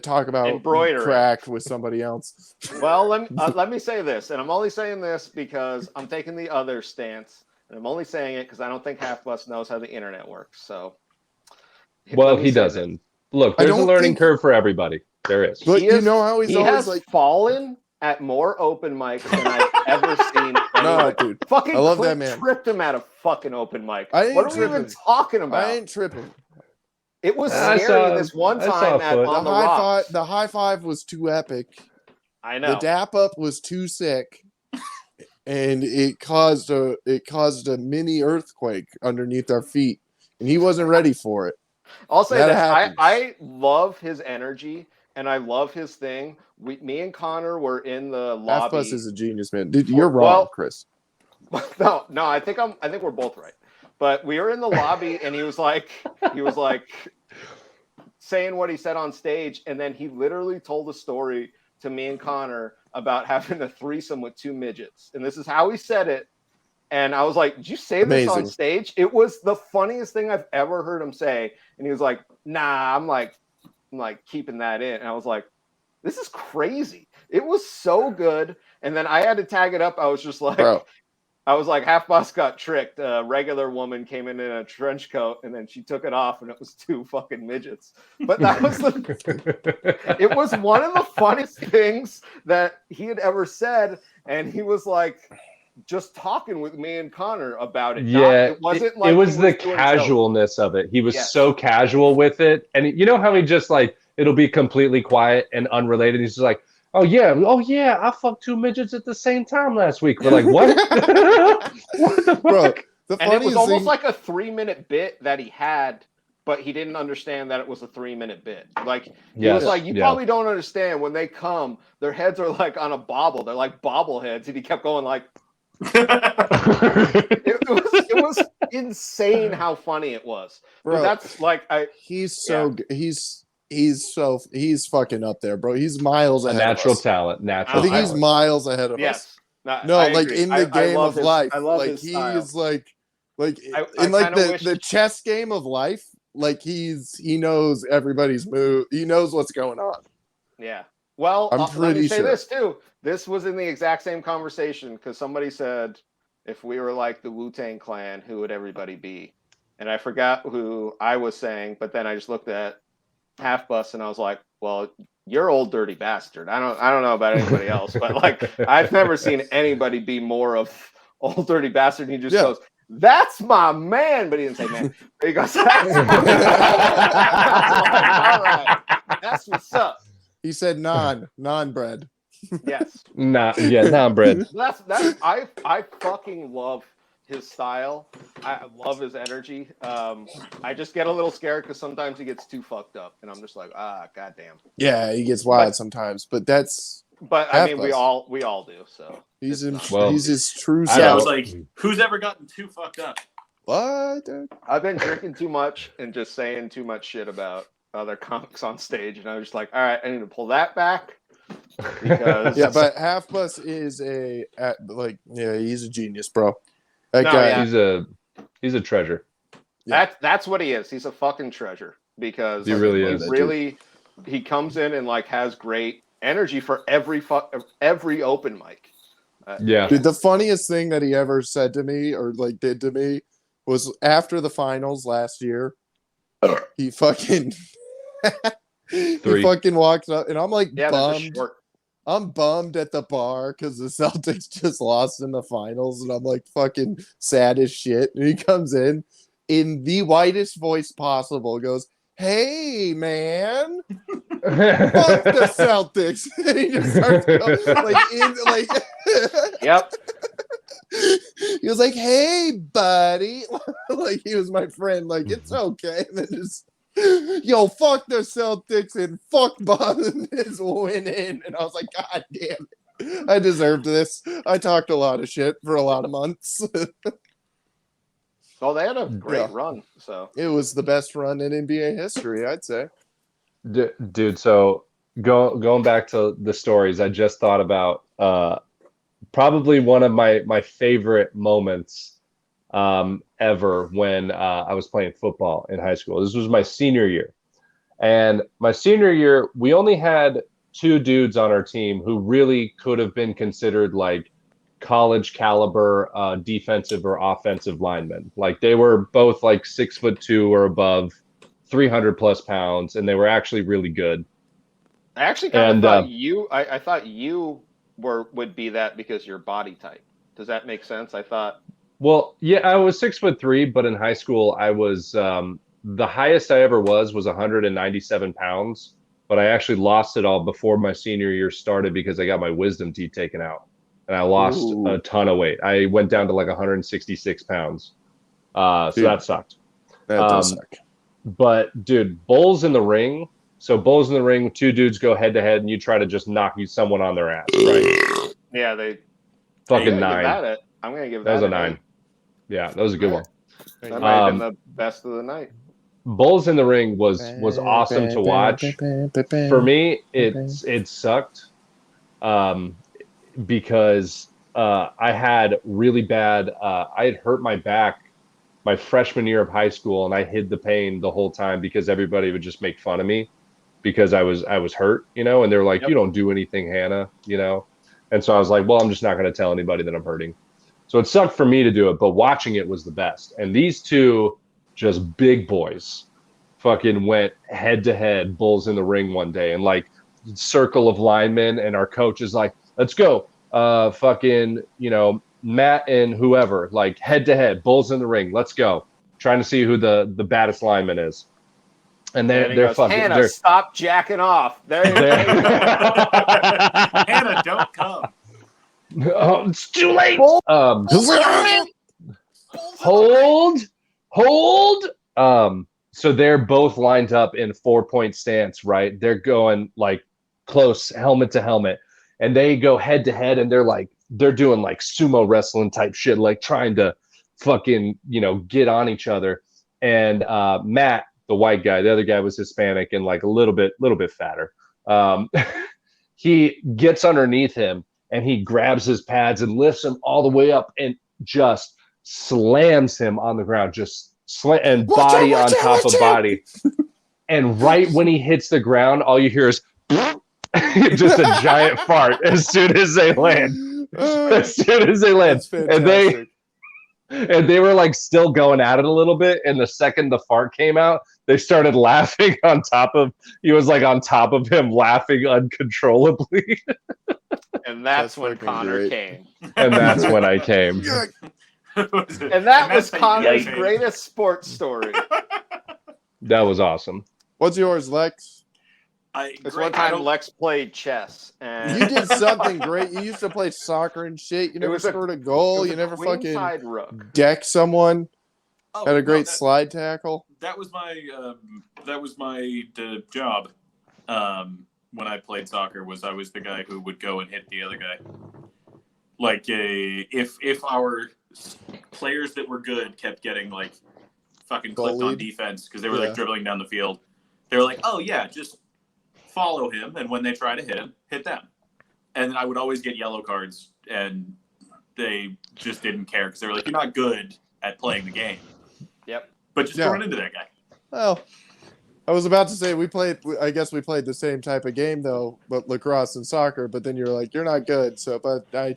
talk about Embroidery. crack with somebody else. Well, let me say this, and I'm only saying this because I'm taking the other stance, and I'm only saying it because I don't think Half Bus knows how the internet works. So, Well, let me he say doesn't. Look, I there's a don't learning think- curve for everybody. There is. But He you is- know how this. he's He always has like, fallen at more open mics than I've ever seen. nah, anyone. dude. Fucking I love Clint that man. tripped him at a fucking open mic. I ain't What are we even tripping. talking I about? ain't tripping. It was I scary saw- this one I saw time a at foot. on the The rocks. high five was too epic. I know. The dap up was too sick, and it caused a mini earthquake underneath our feet, and he wasn't ready for it. I'll say That this: happens. I love his energy and I love his thing. Me and Connor were in the Half lobby. Bus is a genius, man. Dude, you're wrong, Well- Chris. No, I think we're both right. But we were in the lobby and he was like, saying what he said on stage, and then he literally told a story to me and Connor about having a threesome with 2 midgets. And this is how he said it. And I was like, did you say this on stage? It was the funniest thing I've ever heard him say. And he was like, nah, I'm like keeping that in. And I was like, this is crazy. It was so good. And then I had to tag it up. I was just like, Bro. I was like, Half Boss got tricked. A regular woman came in a trench coat, and then she took it off, and it was 2 fucking midgets. But that was it was one of the funniest things that he had ever said, and he was like just talking with me and Connor about it. Yeah, it wasn't like it was the casualness of it. He was so casual with it, and you know how he just like it'll be completely quiet and unrelated. He's just like, oh yeah, I fucked 2 midgets at the same time last week. We're like, what? What the fuck? Bro, and it was almost like a 3-minute bit that he had, but he didn't understand that it was a 3-minute bit. Like he was like, you probably don't understand when they come, their heads are like on a bobble. They're like bobbleheads, and he kept going like. it was insane how funny it was. Bro, but that's like he's fucking up there, bro. He's miles ahead. Natural of us. talent. I think he's miles ahead of us. No, like in the game of life. I love like his he style. is like in like the chess game of life. Like he knows everybody's move. He knows what's going on. Yeah. Well, I'm let pretty me say sure. this too. This was in the exact same conversation because somebody said, if we were like the Wu-Tang Clan, who would everybody be? And I forgot who I was saying, but then I just looked at Half Bus and I was like, well, you're old dirty bastard. I don't know about anybody else, but like I've never seen anybody be more of old dirty bastard. And he just goes, that's my man, but he didn't say man. He goes, that's my man. All right, that's what's up. He said non-bread. Yes. Non-bread. That's I fucking love his style. I love his energy. I just get a little scared because sometimes he gets too fucked up, and I'm just like, goddamn. Yeah, he gets wild sometimes, but that's. But I mean, we all do. So he's his true self. I was like, who's ever gotten too fucked up? What? Dude? I've been drinking too much and just saying too much shit about other comics on stage, and I was just like, all right, I need to pull that back. Because but Half Bus is he's a genius, bro. That guy, he's a treasure. That's what he is. He's a fucking treasure because he really is. He comes in and like has great energy for every open mic. Dude, the funniest thing that he ever said to me or like did to me was after the finals last year. He fucking he fucking walks up and I'm like bummed. I'm bummed at the bar because the Celtics just lost in the finals and I'm like fucking sad as shit. And he comes in the whitest voice possible, goes, hey man, fuck the Celtics. And he just starts going, yep. He was like, hey buddy. Like he was my friend, like it's okay. And then just yo, fuck the Celtics and fuck Bob and his winning. And I was like, God damn it. I deserved this. I talked a lot of shit for a lot of months. Oh, they had a great run. So it was the best run in NBA history, I'd say. Dude, so going back to the stories, I just thought about probably one of my favorite moments ever when I was playing football in high school. This was my senior year. And my senior year, we only had 2 dudes on our team who really could have been considered like college caliber defensive or offensive linemen. Like they were both like 6'2" or above, 300 plus pounds, and they were actually really good. I actually kind of thought I thought you would be that because your body type. Does that make sense? I thought. Well, yeah, I was 6'3", but in high school I was the highest I ever was 197 pounds. But I actually lost it all before my senior year started because I got my wisdom teeth taken out, and I lost a ton of weight. I went down to like 166 pounds. So that sucked. That does suck. But dude, Bulls in the ring. So Bulls in the ring, 2 dudes go head to head, and you try to just knock someone on their ass, right? Yeah, they fucking 9. I'm gonna give that was a 9. Yeah, that was a good one. That might have been the best of the night. Bulls in the Ring was awesome to watch. For me, it sucked because I had really bad. I had hurt my back my freshman year of high school, and I hid the pain the whole time because everybody would just make fun of me because I was hurt, and they were like, "You don't do anything, Hannah," And so I was like, "Well, I'm just not going to tell anybody that I'm hurting." So it sucked for me to do it, but watching it was the best. And these two, just big boys, fucking went head to head, Bulls in the Ring one day, and like circle of linemen, and our coach is like, "Let's go, fucking, Matt and whoever, like head to head, Bulls in the Ring, let's go." Trying to see who the baddest lineman is. And they're fucking. Hannah, stop jacking off. Hannah, don't come. Oh, it's too late. Hold. So they're both lined up in 4-point stance, right? They're going like close, helmet to helmet, and they go head to head, and they're doing like sumo wrestling type shit, like trying to fucking get on each other. And Matt, the white guy, the other guy was Hispanic and like a little bit fatter. He gets underneath him and he grabs his pads and lifts him all the way up and just slams him on the ground, and body on top of body. And right when he hits the ground, all you hear is just a giant fart as soon as they land. And they were like still going at it a little bit. And the second the fart came out, they started laughing he was like on top of him, laughing uncontrollably. And that's when Connor came. And that's when I came. And that was Connor's greatest sports story. That was awesome. What's yours, Lex? It's one time Lex played chess. And You did something great. You used to play soccer and shit. You never scored a goal. You never fucking deck someone. Had a great slide tackle. That was my job. When I played soccer, I was the guy who would go and hit the other guy. Like if our players that were good kept getting like fucking clipped on defense because they were like dribbling down the field, they were like, "Oh yeah, just follow him," and when they try to hit him, hit them. And then I would always get yellow cards, and they just didn't care because they were like, "You're not good at playing the game." Yep. But just run into that guy. Well, I was about to say I guess we played the same type of game though, but lacrosse and soccer. But then you're like, "You're not good," but I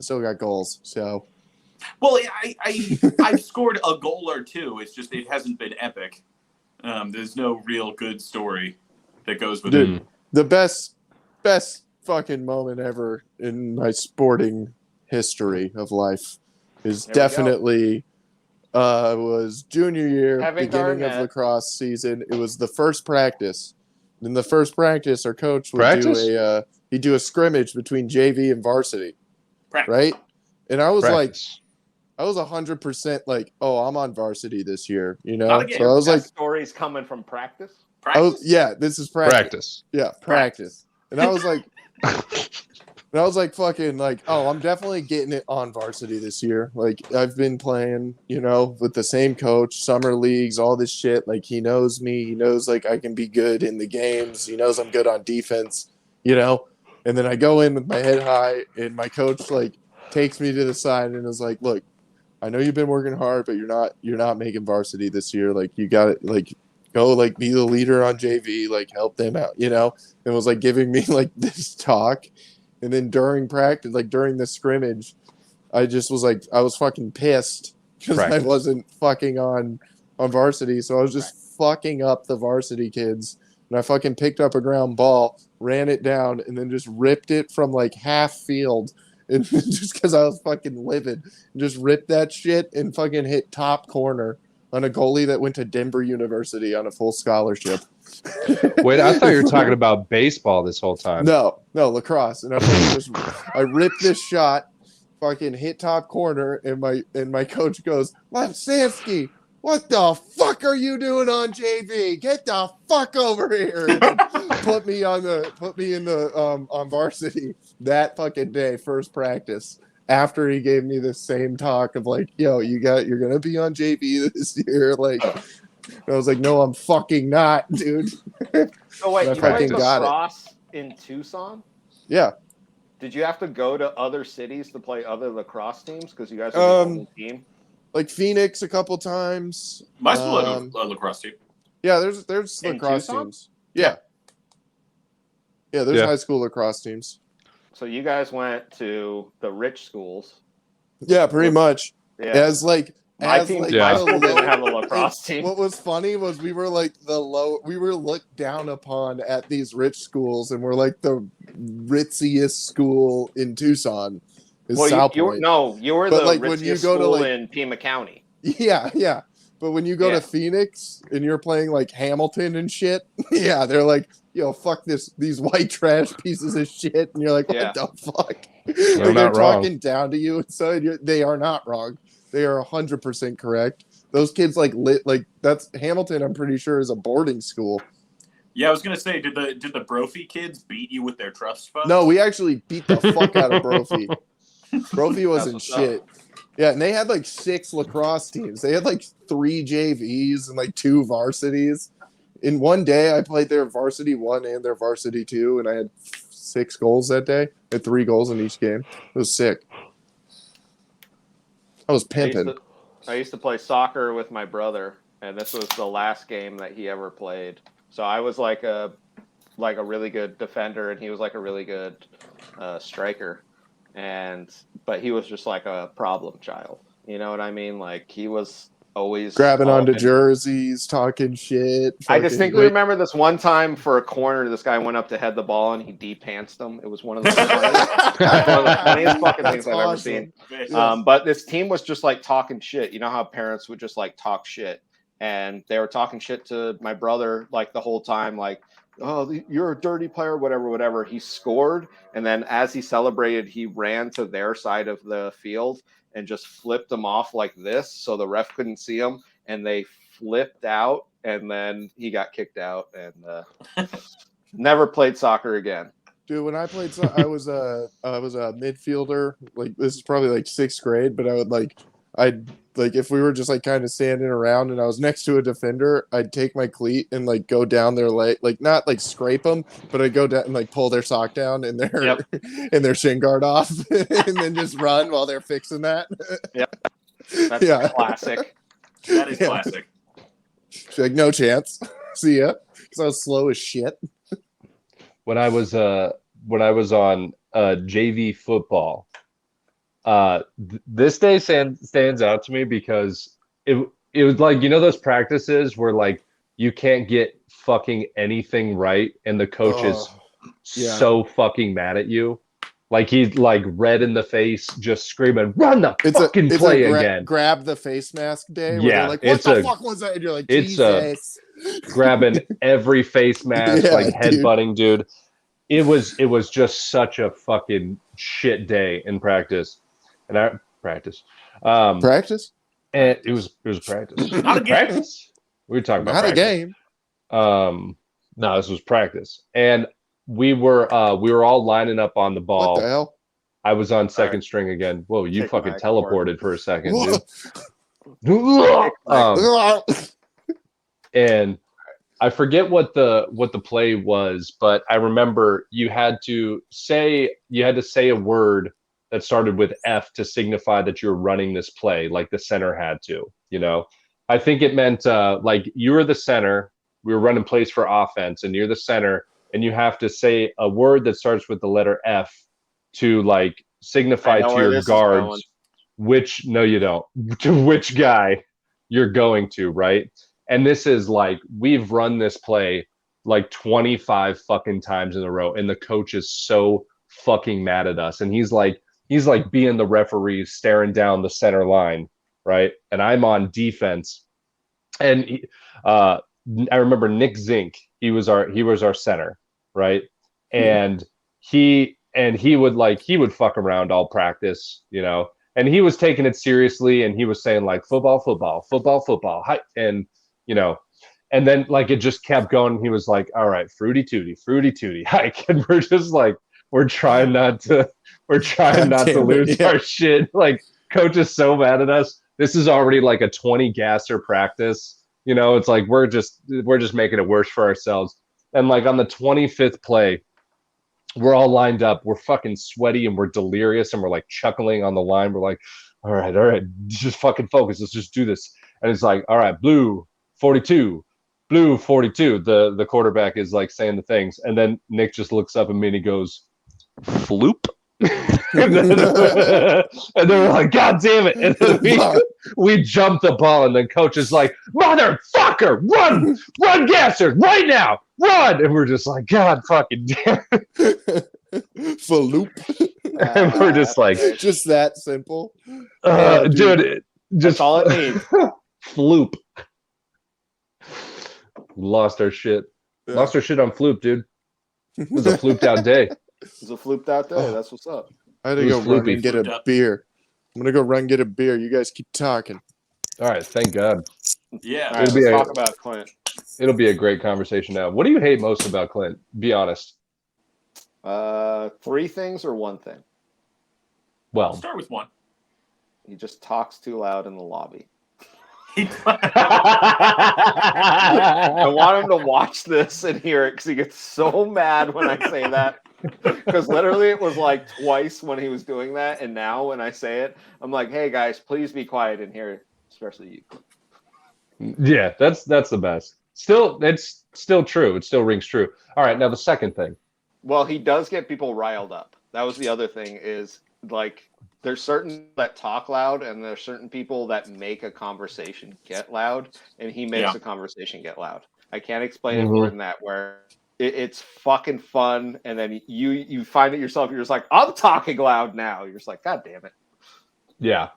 still got goals. So. Well, I've scored a goal or two. It's just it hasn't been epic. There's no real good story that goes with it. The best fucking moment ever in my sporting history of life is definitely was junior year, beginning of lacrosse season. It was the first practice. In the first practice, our coach would do a scrimmage between JV and varsity, right? And I was like, I was 100% like, "Oh, I'm on varsity this year," So I was like, stories coming from practice. This is practice. Yeah, practice. And I was like, fucking like, "Oh, I'm definitely getting it on varsity this year." Like I've been playing, with the same coach, summer leagues, all this shit. Like he knows me. He knows like I can be good in the games. He knows I'm good on defense, And then I go in with my head high, and my coach like takes me to the side and is like, "Look, I know you've been working hard, but you're not making varsity this year. Like you got to like go like be the leader on JV, like help them out, And was like giving me like this talk. And then during practice, like during the scrimmage, I just was like, I was fucking pissed because I wasn't fucking on varsity. So I was just fucking up the varsity kids. And I fucking picked up a ground ball, ran it down, and then just ripped it from like half field. And just because I was fucking livid, just ripped that shit and fucking hit top corner on a goalie that went to Denver University on a full scholarship. Wait, I thought you were talking about baseball this whole time. No, lacrosse. And I ripped this shot, fucking hit top corner, and my coach goes, "Lepsansky, what the fuck are you doing on JV? Get the fuck over here!" And put me in the on varsity that fucking day, first practice. After he gave me the same talk of like, "Yo, you're gonna be on JV this year," like, And I was like, no, I'm fucking not, dude. Oh wait, I you played fucking got it. lacrosse in Tucson? Yeah. Did you have to go to other cities to play other lacrosse teams because you guys are the only team? Like Phoenix a couple times. My school had a lacrosse team. Yeah, there's In lacrosse Tucson? teams. Yeah. Yeah, there's Yeah. high school lacrosse teams. So you guys went to the rich schools. Yeah, pretty much. Yeah. As like My as team, like Yeah. my the school didn't low- have a lacrosse team. What was funny was we were like we were looked down upon at these rich schools, and we're like the ritziest school in Tucson. Is Well, South you Point. you were But, the like, when you richest go to, school like- in Pima County. Yeah. But when you go Yeah. to Phoenix and you're playing like Hamilton and shit, yeah, they're like, yo, fuck these white trash pieces of shit, and you're like, what Yeah. the fuck? They're Like, not wrong. talking down to you, and so they are not wrong. They are 100% correct. Those kids like that's Hamilton. I'm pretty sure is a boarding school. Yeah, I was gonna say, did the Brophy kids beat you with their trust fund? No, we actually beat the fuck out of Brophy. Brophy wasn't what's up. shit. Yeah, and they had like 6 lacrosse teams. They had like 3 JVs and like 2 varsities. In one day, I played their varsity 1 and their varsity 2, and I had 6 goals that day. I had 3 goals in each game. It was sick. I was pimping. I used to play soccer with my brother, and this was the last game that he ever played. So I was like a really good defender, and he was like a really good striker. But he was just like a problem child. You know what I mean? Like he was always Grabbing onto talking. jerseys, talking shit. I fucking- distinctly remember this one time for a corner, this guy went up to head the ball and he de-pantsed him. It was one of the funniest fucking things That's I've ever awesome. seen. But this team was just like talking shit. You know how parents would just like talk shit, and they were talking shit to my brother like the whole time, like, "Oh, you're a dirty player," whatever. He scored, and then as he celebrated, he ran to their side of the field and just flipped them off like this, so the ref couldn't see him, and they flipped out, and then he got kicked out and never played soccer again. Dude, when I played, I was a midfielder. Like this is probably like 6th grade, but I'd if we were just like kind of standing around and I was next to a defender, I'd take my cleat and like go down their leg, like not like scrape them, but I'd go down and like pull their sock down and their and their shin guard off, and then just run while they're fixing that. That's Yeah. classic. That is Yeah. classic. She's like, no chance. See ya, because I was slow as shit. When I was on JV football, this day stands out to me because it was like, you know, those practices where like you can't get fucking anything right and the coach is yeah. so fucking mad at you, like he's like red in the face, just screaming, "Run the fucking play again!" Grab the face mask day. Where Yeah, they're like, what it's the fuck was that? And you're like, it's Jesus. Grabbing every face mask, Yeah, like dude. headbutting, dude. It was just such a fucking shit day in practice, and I practice. Practice? And it was practice. Not a game. Practice. We were talking about Not a practice. game. No, this was practice, and we were all lining up on the ball. What the hell? I was on second string again. Whoa, you Take fucking my teleported for a second, Whoa. dude. And I forget what the play was, but I remember you had to say a word that started with F to signify that you're running this play, like the center had to, you know. I think it meant like you were the center, we were running plays for offense, and you're the center, and you have to say a word that starts with the letter F to like signify to your guards which to which guy you're going to, right? And this is like, we've run this play like 25 fucking times in a row, and the coach is so fucking mad at us, and he's like being the referee, staring down the center line, right? And I'm on defense, and I remember Nick Zink, he was our center, right? And he would fuck around all practice, you know, and he was taking it seriously, and he was saying like football, hi, and you know, and then like it just kept going. He was like, all right, fruity tooty, hike. And we're just like, we're trying not to lose our shit. Like, coach is so mad at us. This is already like a 20 gasser practice. You know, it's like we're just making it worse for ourselves. And like on the 25th play, we're all lined up. We're fucking sweaty and we're delirious and we're like chuckling on the line. We're like, all right, just fucking focus. Let's just do this. And it's like, all right, blue 42, blue 42. The quarterback is like saying the things. And then Nick just looks up at me and he goes, floop. and then we're like, God damn it. And then we jump the ball and then coach is like, motherfucker, run Gasser right now, run. And we're just like, God fucking damn it. Floop. And we're just like, just that simple. dude, just that's all it needs. Floop. Lost our shit. Yeah. Lost our shit on Floop, dude. It was a flooped out day. It's a flooped out day. That's what's up. I had to It go was run floopy. and get a beer. I'm gonna go run and get a beer. You guys keep talking. All right, thank God. Yeah. All right, It'll be let's a- talk about Clint. It'll be a great conversation now. What do you hate most about Clint? Be honest. 3 things or 1 thing? I'll Well, start with one. He just talks too loud in the lobby. I I want him to watch this and hear it because he gets so mad when I say that. Because literally it was like twice when he was doing that, and now when I say it, I'm like, "Hey guys, please be quiet in here, especially you." Yeah, that's the best. Still, it's still true. It still rings true. All right, now the second thing. Well, he does get people riled up. That was the other thing is like there's certain that talk loud and there's certain people that make a conversation get loud, and he makes Yeah. a conversation get loud. I can't explain it Mhm. more than that. Where it's fucking fun, and then you find it yourself. You're just like, I'm talking loud now. You're just like, God damn it. Yeah.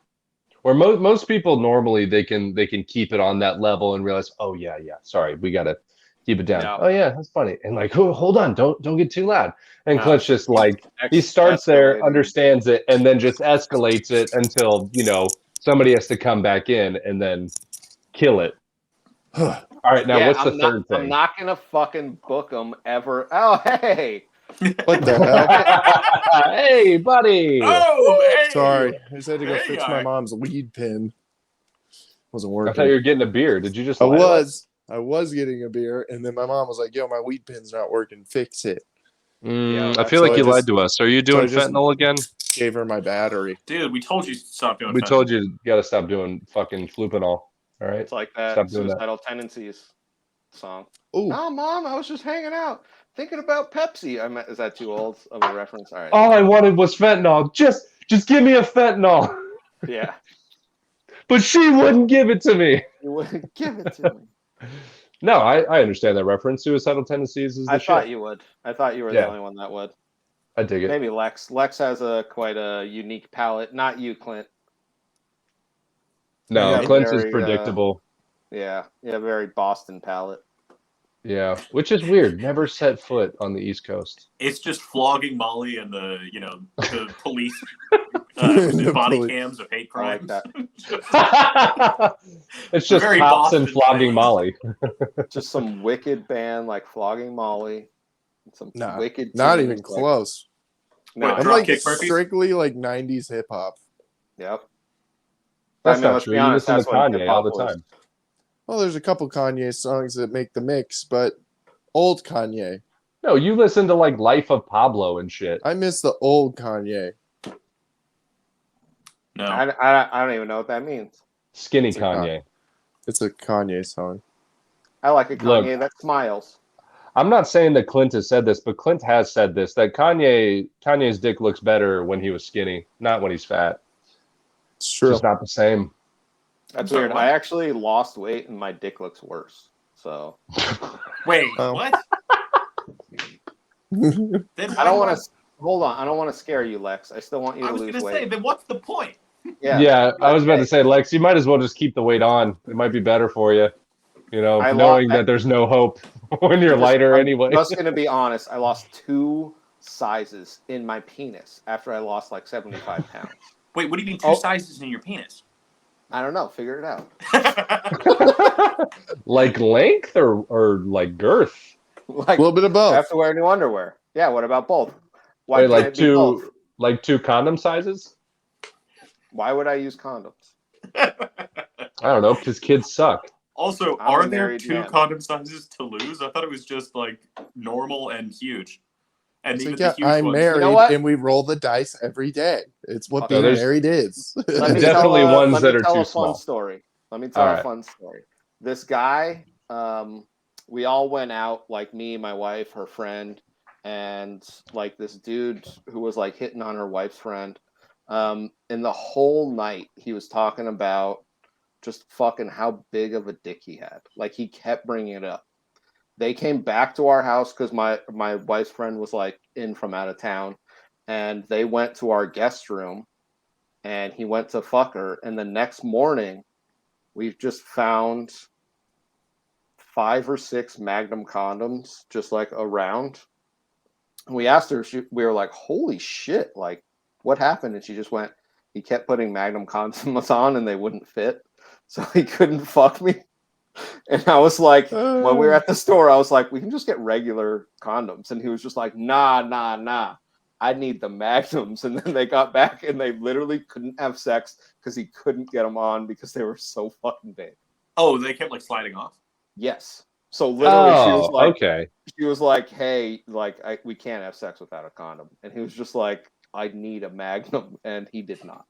Where most people normally they can keep it on that level and realize, oh yeah, sorry, we gotta keep it down. No. Oh yeah, that's funny. And like, oh, hold on, don't get too loud. And No. Clint's just like he starts there, understands it, and then just escalates it until somebody has to come back in and then kill it. All right, now what's the third thing? I'm not gonna fucking book him ever. Oh hey. What the hell? Hey, buddy. Oh, hey! Sorry, I just had to go There fix you my are. mom's weed pin. Wasn't I working. thought you were getting a beer. Did you just? I lie to us? was getting a beer, and then my mom was like, "Yo, my weed pin's not working. Fix it." I feel So like I you just- lied to us. Are you doing I just- fentanyl again? Gave her my battery. Dude, we told you to stop doing We fentanyl. told you got to stop doing fucking flooping all. All right. It's like that Stop doing that. suicidal tendencies song. Ooh, No, Mom, I was just hanging out, thinking about Pepsi. Is that too old of a reference? All right. All I wanted was fentanyl. Just give me a fentanyl. Yeah. But she wouldn't give it to me. You wouldn't give it to me. No, I understand that reference. Suicidal tendencies is the I shit. thought you would. I thought you were Yeah. the only one that would. I dig it. Maybe Lex. Lex has quite a unique palate. Not you, Clint. No, Yeah, Clint's is very, predictable. Yeah. Yeah, very Boston palate. Yeah, which is weird. Never set foot on the East Coast. It's just flogging Molly and the police The body police. cams of hate I like crimes. It's just Very cops and Boston flogging violence. Molly. Just some wicked band like Flogging Molly. Some Nah, wicked. not tunes, even like- close. No, Wait, I'm Drop like Kick Murphys? strictly like '90s hip hop. Yep. That's not let's true. be You honest, listen to that's what Kanye hip-hop all the was. time. Well, there's a couple Kanye songs that make the mix, but old Kanye. No, you listen to like Life of Pablo and shit. I miss the old Kanye. No. I don't even know what that means. Skinny It's a Kanye. It's a Kanye song. I like a Look. Kanye that smiles. I'm not saying that Clint has said this, but Clint has said this, that Kanye's dick looks better when he was skinny, not when he's fat. It's It's true. just not the same. That's Sorry, weird. what? I actually lost weight and my dick looks worse. So Wait, Oh. what? Then I don't want to. Hold on. I don't want to scare you, Lex. I still want you I to was lose going to weight. say, then what's the point? Yeah, I was about to Okay. say, Lex, you might as well just keep the weight on. It might be better for you, I knowing lo- that there's no hope when you're lighter I'm anyway. just going to be honest. I lost 2 sizes in my penis after I lost like 75 pounds. Wait, what do you mean 2 Oh. sizes in your penis? I don't know. Figure it out. Like length or like girth? A Like little bit of I both. have to wear new underwear. Yeah. What about both? Why Wait, can't like it be both? two condom sizes? Why would I use condoms? I don't know, because kids suck. Also, I'm a are there married 2 man. condom sizes to lose? I thought it was just like normal and huge. And It's even like, the yeah, huge I'm ones. married, You know what? and we roll the dice every day. It's what Okay. being there's- married is. Let me Definitely tell, ones let that me are tell too a fun small. story. Let me tell All a right. fun story. This guy, we all went out, like me, my wife, her friend, and like this dude who was like hitting on her wife's friend. And the whole night he was talking about just fucking how big of a dick he had. Like he kept bringing it up. They came back to our house because my wife's friend was like in from out of town, and they went to our guest room, and he went to fuck her. And the next morning, we've just found 5 or 6 Magnum condoms just like around. And we asked her, we were like, "Holy shit! Like, what happened?" And she just went, "He kept putting Magnum condoms on, and they wouldn't fit, so he couldn't fuck me." And I was like, when we were at the store, I was like, "We can just get regular condoms." And he was just like, nah. I need the Magnums. And then they got back and they literally couldn't have sex because he couldn't get them on because they were so fucking big. Oh, they kept like sliding off? Yes. So literally she was like, "Hey, like we can't have sex without a condom." And he was just like, "I need a Magnum." And he did not.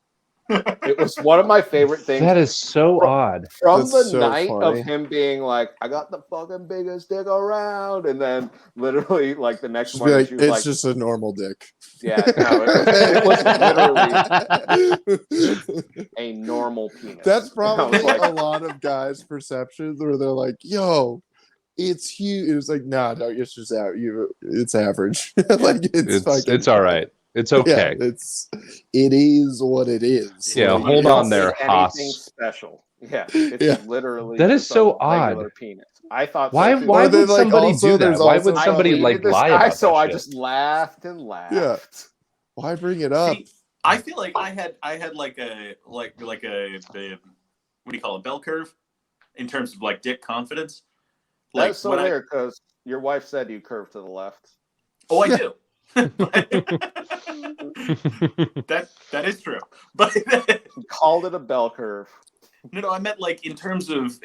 It was one of my favorite things. That is so odd. From That's the so night funny. of him being like, "I got the fucking biggest dick around," and then literally like the next Just be morning like, she was it's like, just a normal dick. "Yeah, no, it was literally a normal penis." That's And I probably was like, a lot of guys' perceptions where they're like, "Yo, it's huge." It was like, nah, no, it's just out. It's average. Like It's all right. It's okay. Yeah, it is what it is. Yeah, Like, hold don't on there, need anything Haas. special. Yeah, it's Yeah. literally That is just so a regular odd. penis. I thought Why so too. why But then, would like, somebody also, do that? there's Why also would I somebody hated like this lie guy, about so that I shit? just laughed and laughed. Yeah. Why bring it up? See, I feel like I had like a what do you call it, bell curve in terms of like dick confidence. Like That's so when weird because your wife said you curve to the left. I do. that is true. But He called it a bell curve. no, I meant like in terms of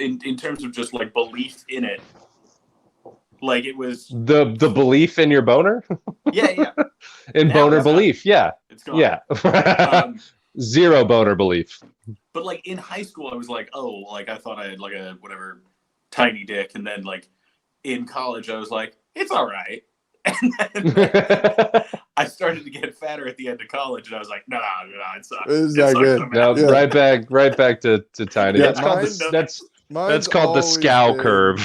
just like belief in it. Like it was the belief in your boner? yeah. In Now boner it's belief, yeah. It's gone. Yeah. Zero boner belief. But like in high school, I was like, oh, like I thought I had like a whatever tiny dick, and then like in college, I was like, it's all right. And then I started to get fatter at the end of college, and I was like, no, it sucks. It's It not sucks good. so No, bad. right back to tiny. Yeah, That's called mine's- that's called the scow curve.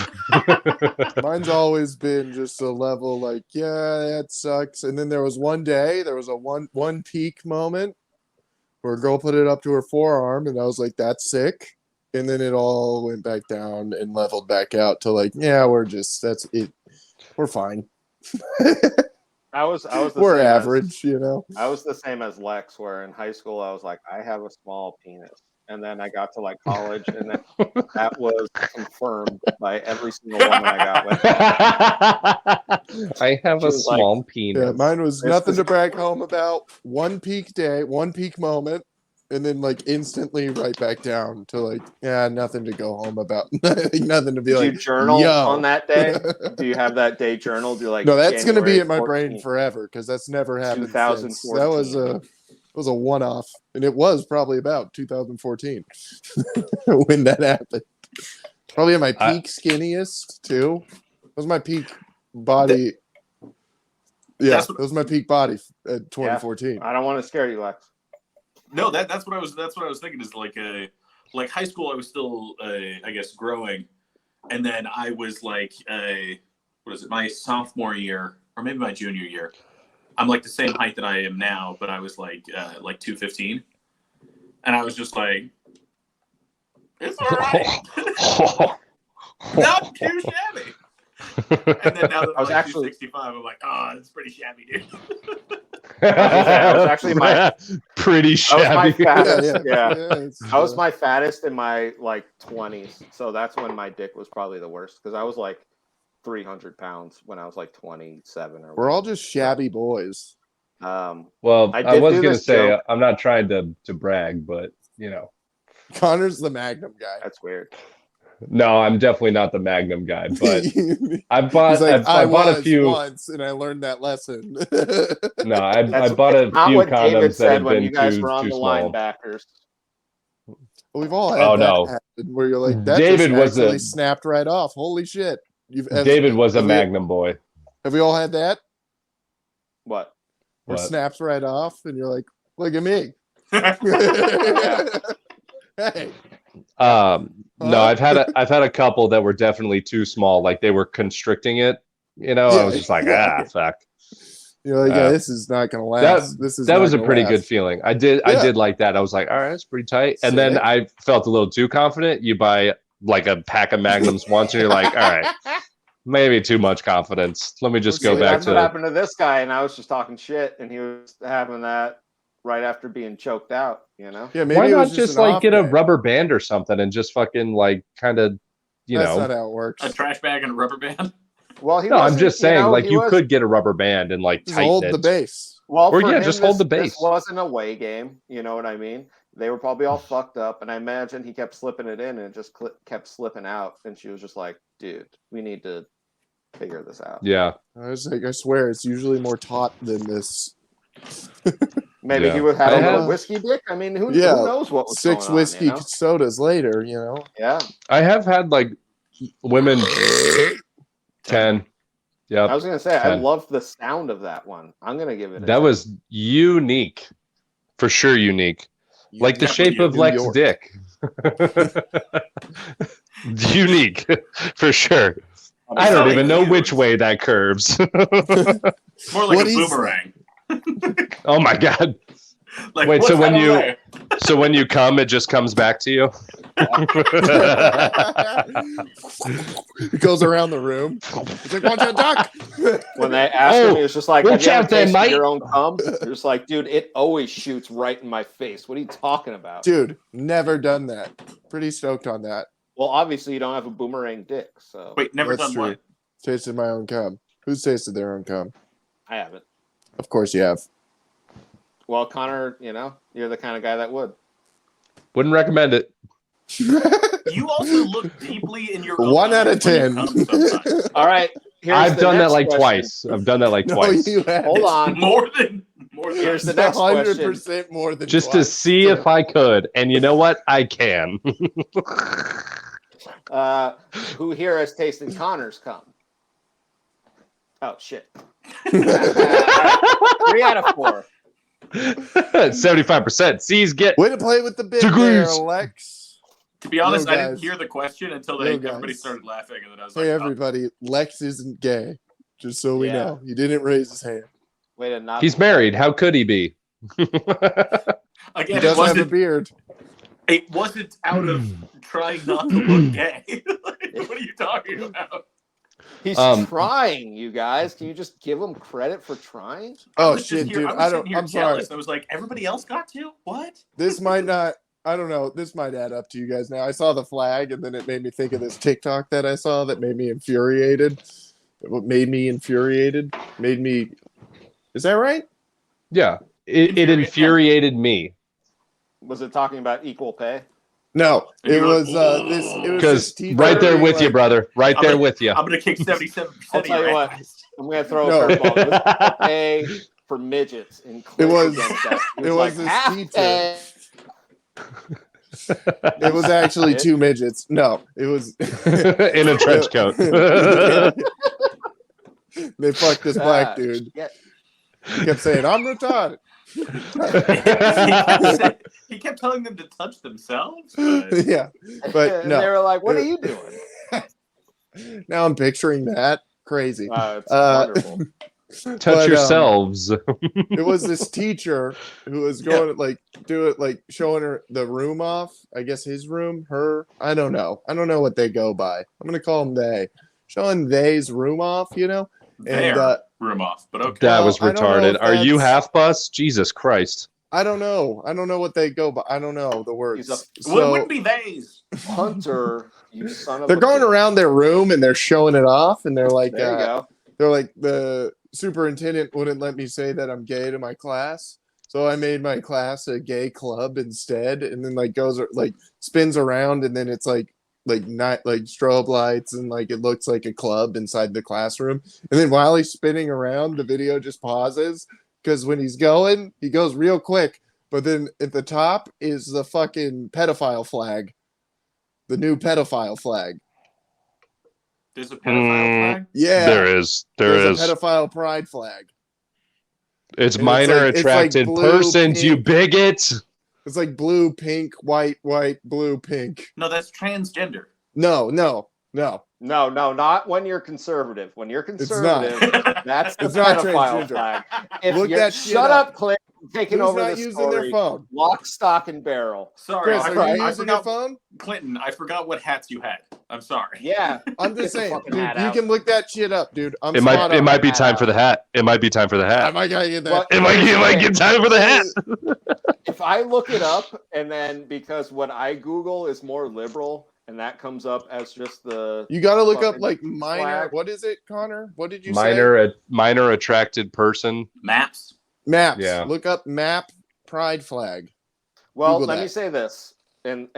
Mine's always been just a level like, yeah, that sucks. And then there was one day, there was a one peak moment where a girl put it up to her forearm, and I was like, that's sick. And then it all went back down and leveled back out to like, yeah, that's it. We're fine. I was the We're same average, you know. I was the same as Lex, where in high school I was like, I have a small penis. And then I got to like college, and then that was confirmed by every single woman I got with. I have She a was like, small penis. Yeah, mine was This nothing was- to brag home about. One peak day, one peak moment, and then like instantly right back down to like, yeah, nothing to go home about. Nothing to be Did like, you journal yo. on that day? Do you have that day journaled? Do you like No, that's going to be January in my brain 14th? forever because that's never happened since. 2014. That was a one-off, and it was probably about 2014 when that happened. Probably at my peak skinniest too. That was my peak body. Yeah, that was my peak body at 2014. I don't want to scare you, Lex. No, that's what I was thinking is like high school. I was still I guess growing, and then I was like my sophomore year or maybe my junior year. I'm like the same height that I am now, but I was like 215, and I was just like, it's all right, not too shabby. And then now that I'm like 265, I'm like, oh, it's pretty shabby, dude. I was actually pretty shabby. I was my fattest. Yeah, I was my fattest in my like 20s, so that's when my dick was probably the worst because I was like 300 pounds when I was like 27 or. We're all just shabby boys. Well, I was gonna say joke. I'm not trying to brag, but you know, Connor's the Magnum guy. That's weird. No, I'm definitely not the Magnum guy, but I bought He's like, I bought a was few. once, and I learned that lesson. No, I That's bought a not few what David condoms that said have when been you guys too were on the small. linebackers. We've all had Oh, that no. happen where you're like, that David just was actually a- snapped right off. Holy shit! David was a have we- Magnum boy. Have we all had that? What? Where What? snaps right off, and you're like, look at me. Hey, No, I've had a couple that were definitely too small. Like they were constricting it. You know, I was just like, fuck. you're like, yeah, this is not gonna last. That was a pretty good feeling. I did like that. I was like, all right, that's pretty tight. And then Sick. I felt a little too confident. You buy like a pack of Magnums once, and you're like, all right, maybe too much confidence. Let me just go Looks back That's what to. happened to this guy, and I was just talking shit, and he was having that right after being choked out. You know? Yeah, maybe Why it not was just an like off get a day. rubber band or something and just fucking like kind of, That's not how it works. A trash bag and a rubber band. Well, he No, I'm wasn't, just saying, like he you was- could get a rubber band and like Just tighten hold it. the base. Well, Or, for yeah, him, just hold the this base. wasn't a away game. You know what I mean? They were probably all fucked up, and I imagine he kept slipping it in, and it just kept slipping out. And she was just like, "Dude, we need to figure this out." Yeah, I was like, I swear, it's usually more taut than this. Maybe Yeah. he would have I a little had- whiskey dick. I mean, who Yeah, knows what was 6 going whiskey on? sodas later, you know. Yeah, I have had like women 10. Yep. I was gonna say I 10. loved the sound of that one. I'm gonna give it. That was unique, for sure. Unique, like the shape of New Lex York. Dick. Unique, for sure. I don't even know which way that curves. More like What a is boomerang. Oh my god! Like, Wait, what's so when that over you- there? So when you come, it just comes back to you. It goes around the room. It's like, watch out, duck. when they asked him, he was just like, "Have watch you ever out there, tasted mate." your own cum?" You're just like, "Dude, it always shoots right in my face. What are you talking about?" Dude, never done that. Pretty stoked on that. Well, obviously you don't have a boomerang dick, so Wait, never That's done true. what? Tasted my own cum. Who's tasted their own cum? I haven't. Of course you have. Well, Connor, you're the kind of guy that would. Wouldn't recommend it. You also look deeply in your own 1 out of eyes when 10. you come sometimes. All right, here's I've the done that next like question. twice. I've done that like No, twice. you have. Hold on. More than Here's the It's next question. 100% more than Just to twice. see if I could, and you know what? I can. Who here has tasted Connor's cum? Oh shit! All right, 3 out of 4. 75%. C's get. Way to play with the bit Degrees. there, Lex. To be honest, Yo, I didn't guys. hear the question until Yo, everybody guys. started laughing, and then I was Hey, like, oh. everybody. Lex isn't gay. Just so we Yeah. know. He didn't raise his hand. Way to not. He's married. How could he be? He Again, does have a beard. it wasn't out of trying not to look gay. Like, what are you talking about? He's Um, trying, you guys. Can you just give him credit for trying? I Oh was just shit, here- dude. I was I sitting don't. here I'm sorry. jealous. I was like, everybody else got to? What? This might not. I don't know. This might add up to you guys now. I saw the flag, and then it made me think of this TikTok that I saw that made me infuriated. What made me infuriated? Made me. Is that right? Yeah. It infuriated me. Was it talking about equal pay? No, And it you're was like, this. It was Because this teacher right there being with you, like- brother. Right I'm there gonna- with you. I'm gonna kick 77% I'll of tell your you what. ass. I'm going to throw No. a curveball. It was equal pay for midgets in It was- against that. it was this half teacher. pay. It was actually 2 midgets. No, it was. In a trench coat. They fucked this black dude. Yeah. He kept saying, "I'm retarded." He kept telling them to touch themselves. But Yeah, but And no. they were like, "What are you doing?" Now I'm picturing that crazy. Wow, it's Uh, wonderful. Touch But, yourselves. It was this teacher who was going to like do it, like showing her the room off. I guess his room, her. I don't know. I don't know what they go by. I'm gonna call them they. Showing they's room off, you know. And their room off. But okay. That Well, was I don't know retarded. if Are you that's- half bus? Jesus Christ. I don't know. I don't know what they go by. I don't know the words. He's Well, it So wouldn't be theys. Hunter, you son of they're a going bitch. around their room and they're showing it off, and they're like, There you go. they're like, the superintendent wouldn't let me say that I'm gay to my class, so I made my class a gay club instead. And then like goes like spins around, and then it's like not like strobe lights and like it looks like a club inside the classroom. And then while he's spinning around, the video just pauses because when he's going, he goes real quick. But then at the top is the fucking pedophile flag, the new pedophile flag. There's a pedophile flag? Yeah, There's a pedophile pride flag. It's And minor it's like attracted blue, persons, you pink. bigot. It's like blue, pink, white, blue, pink. No, that's transgender. No. No, not when you're conservative. When you're conservative, that's the It's not pedophile transgender. flag. If Look you that shit shut up. up, Clint, taking Who's over not the using story. their phone? Lock, stock, and barrel. Sorry, Chris, are you I using your forgot. phone? Clinton, I forgot what hats you had. I'm sorry. Yeah, I'm Get just the saying, fucking dude, hat you out. can look that shit up, dude. I'm It spot might on. be time for the hat. It might be time for the I hat. might gotta get that. But It might get time for the hat. if I look it up, and then because what I Google is more liberal, and that comes up as just the You gotta look up fucking like minor. flag. What is it, Connor? What did you say? Minor attracted person. Maps. Maps. Yeah. Look up map pride flag. Well, Google let that. me say this, and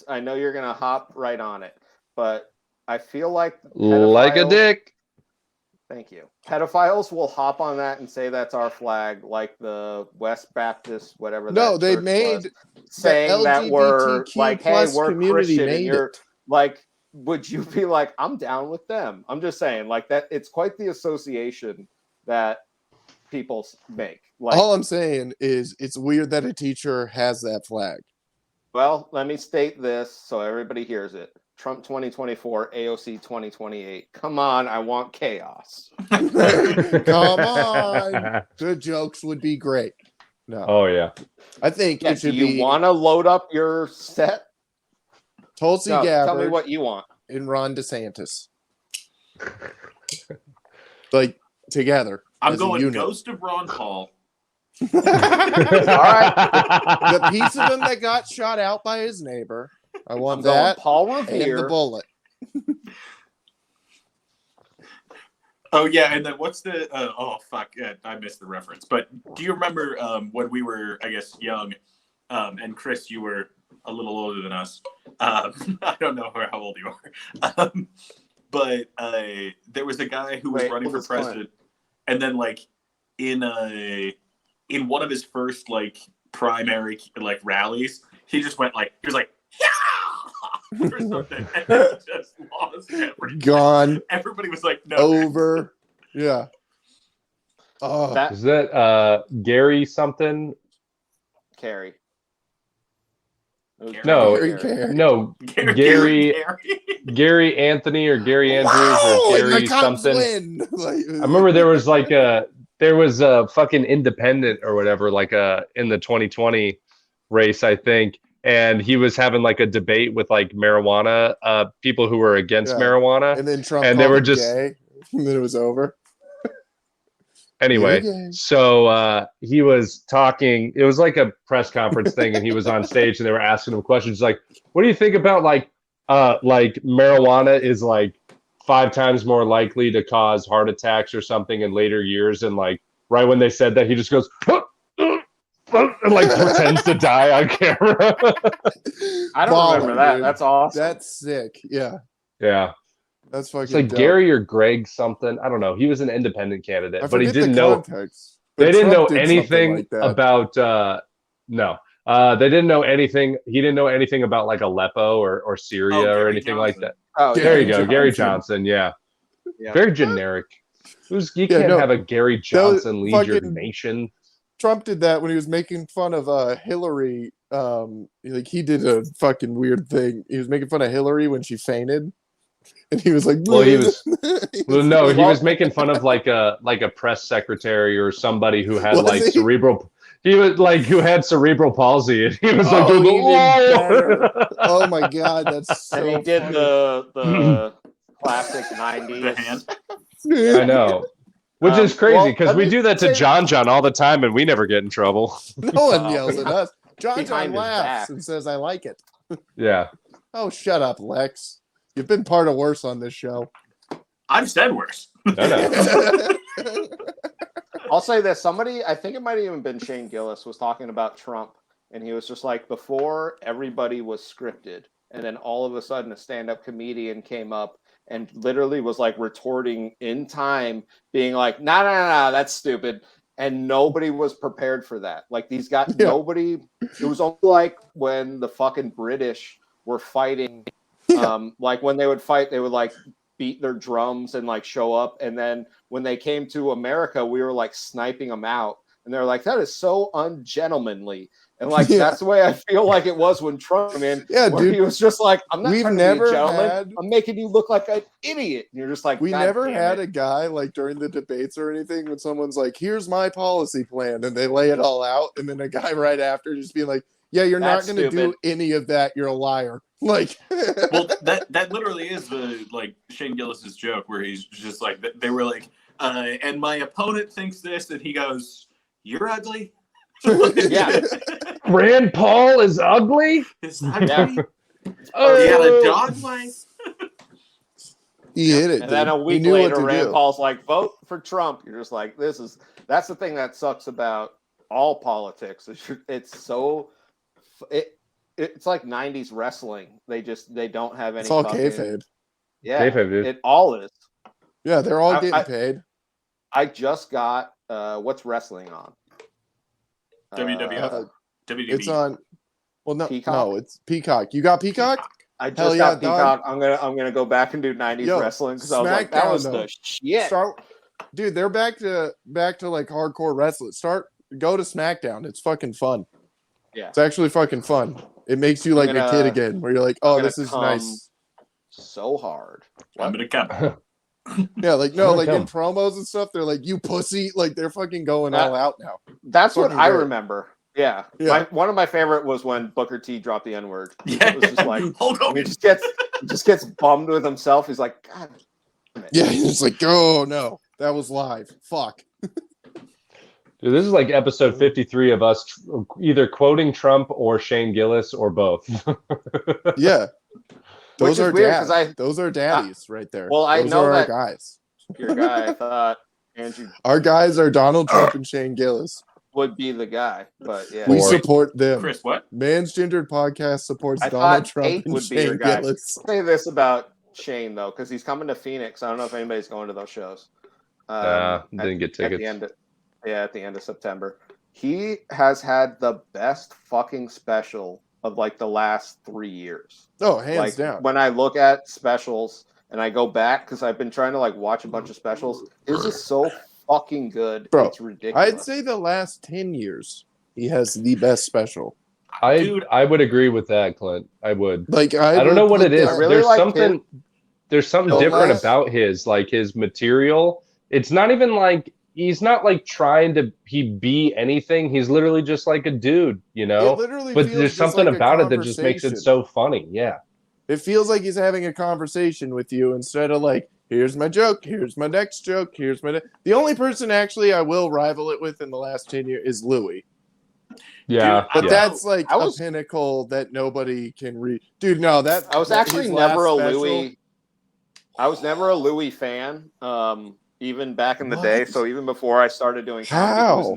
I know you're gonna hop right on it, but I feel like Like a pedophiles- dick. Thank you. Pedophiles will hop on that and say that's our flag, like the West Baptist, whatever. No, that they church made was, saying that we're LGBTQ like, hey, plus we're community Christian, and made you're it. like, would you be like, I'm down with them? I'm just saying, like that. It's quite the association that people make. Like, All I'm saying is it's weird that a teacher has that flag. well, let me state this so everybody hears it. Trump 2024, AOC 2028. Come on, I want chaos. Come on. The jokes would be great. No, Oh yeah. I think Yeah, it do should you be want to load up your set? Tulsi No, tell me Gabbard what you want. and Ron DeSantis. Like together. I'm as a going unit. Ghost of Ron Paul. All right. The piece of him that got shot out by his neighbor. I want I'm going that Paul and the Revere. bullet. Oh yeah, and then what's the? Oh fuck, yeah, I missed the reference. But do you remember when we were, I guess, young, and Chris, you were a little older than us. I don't know how old you are, but there was a guy who was running for president, and then like in one of his first like primary like rallies, he just went like he was like. Yeah! or something, and he just lost everything. Gone. Everybody was like, no. Over. Yeah. Oh, Is that Gary something? Carey. No, Gary Carey. no, Gary Anthony or Gary Andrews Wow, or and Gary the Cubs something. win. Like, I remember there was a fucking independent or whatever, like in the 2020 race, I think. And he was having like a debate with like marijuana, people who were against marijuana. And then Trump and they called were him just gay, and then it was over. anyway. You're gay. So he was talking. It was like a press conference thing, and he was on stage, and they were asking him questions like, "What do you think about like marijuana is like 5 times more likely to cause heart attacks or something in later years?" And like right when they said that, he just goes. And like pretends to die on camera. I don't remember that. Dude. That's awesome. That's sick. Yeah. Yeah. That's fucking It's like dope. Gary or Greg something. I don't know. He was an independent candidate, I but he forget the didn't know. context, but They didn't Trump know did something anything like that. about. No. They didn't know anything. He didn't know anything about like Aleppo or Syria or Gary anything like Johnson. that. Oh, There you Gary go. Gary Johnson. Johnson. Yeah. Yeah. Very generic. You can't have a Gary Johnson lead your fucking- nation. Trump did that when he was making fun of Hillary. Like he did a fucking weird thing. He was making fun of Hillary when she fainted, and he was like, Well, he was. he Well, was no, like- he was making fun of like a press secretary or somebody who had Was like he? cerebral. He was like who had cerebral palsy, and he was like, Oh, doing the even "Whoa!" better. Oh my god, that's so and he did funny. the classic The 90s. hand. I know, which is crazy well, because let we me do that to say- John all the time, and we never get in trouble. No one Oh, yells at us. John behind his laughs back. and says, "I like it." Yeah, Oh, shut up, Lex. You've been part of worse on this show. I've said worse. I know. I'll say this. Somebody, I think it might have even been Shane Gillis, was talking about Trump, and he was just like, before everybody was scripted, and then all of a sudden a stand-up comedian came up and literally was like retorting in time, being like, no, that's stupid. And nobody was prepared for that. Like these guys, nobody, it was only like when the fucking British were fighting, like when they would fight, they would like beat their drums and like show up. And then when they came to America, we were like sniping them out. And they're like, that is so ungentlemanly. And like, that's the way I feel like it was when Trump came in. Yeah, dude. He was just like, I'm not trying to be a gentleman. Had... I'm making you look like an idiot. And you're just like, we never had a guy like during the debates or anything when someone's like, here's my policy plan. And they lay it all out. And then a guy right after just being like, yeah, you're not going to do any of that. You're a liar. Like, well, that literally is the like Shane Gillis's joke where he's just like, they were like, and my opponent thinks this, and he goes, "You're ugly." Yeah, Rand Paul is ugly. Is that ugly? Oh, he had a dog life. He hit it. And then a week later, Rand Paul's like, "Vote for Trump." You're just like, that's the thing that sucks about all politics. It's like 90s wrestling. They don't have any. It's all kayfabe. Yeah, kayfabe, dude. It all is. Yeah, they're all getting paid. I just got what's wrestling on? WWF. WWE. It's on. Well, no, Peacock? no, it's Peacock. You got Peacock? I just got Peacock. I'm gonna go back and do 90s wrestling because I was like, that was the shit. Dude, they're back to like hardcore wrestling. Go to SmackDown. It's fucking fun. Yeah, it's actually fucking fun. It makes you like a kid again, where you're like, oh, this is nice. So hard. I'm gonna come. Yeah, like no, like in promos and stuff, they're like, you pussy, like they're fucking going all out now. That's what I remember. Yeah. One of my favorite was when Booker T dropped the N-word. Yeah. It was just like, hold on. He just gets bummed with himself. He's like, God damn it. Yeah, he's like, oh no, that was live. Fuck. Dude, this is like episode 53 of us either quoting Trump or Shane Gillis or both. Yeah. Those are weird, dads. Those are daddies right there. Well, I those know are that our guys. Your guy, I thought Andrew our guys are Donald Trump and Shane Gillis. Would be the guy, but yeah. We support them. Chris, what? Man's Gendered Podcast supports I Donald thought Trump Tate and would be your Shane guy. Gillis. I'll say this about Shane though, because he's coming to Phoenix. I don't know if anybody's going to those shows. Didn't get tickets. At the end of September. He has had the best fucking special of like the last 3 years. Oh, hands down. When I look at specials and I go back, because I've been trying to like watch a bunch of specials, this is so fucking good. Bro, it's ridiculous. I'd say the last 10 years he has the best special. I would agree with that, Clint. I would. Like I don't know what it is. Really there's something different about his material. It's not even like he's not like trying to be anything. He's literally just like a dude, you know? But there's something like about it that just makes it so funny. Yeah. It feels like he's having a conversation with you instead of like, here's my joke, here's my next joke, the only person actually I will rival it with in the last 10 years is Louis. Yeah. Dude, but that's like a pinnacle that nobody can read. Dude, no, I was actually never a Louis. I was never a Louis fan. Even back in the day, so even before I started doing comedy,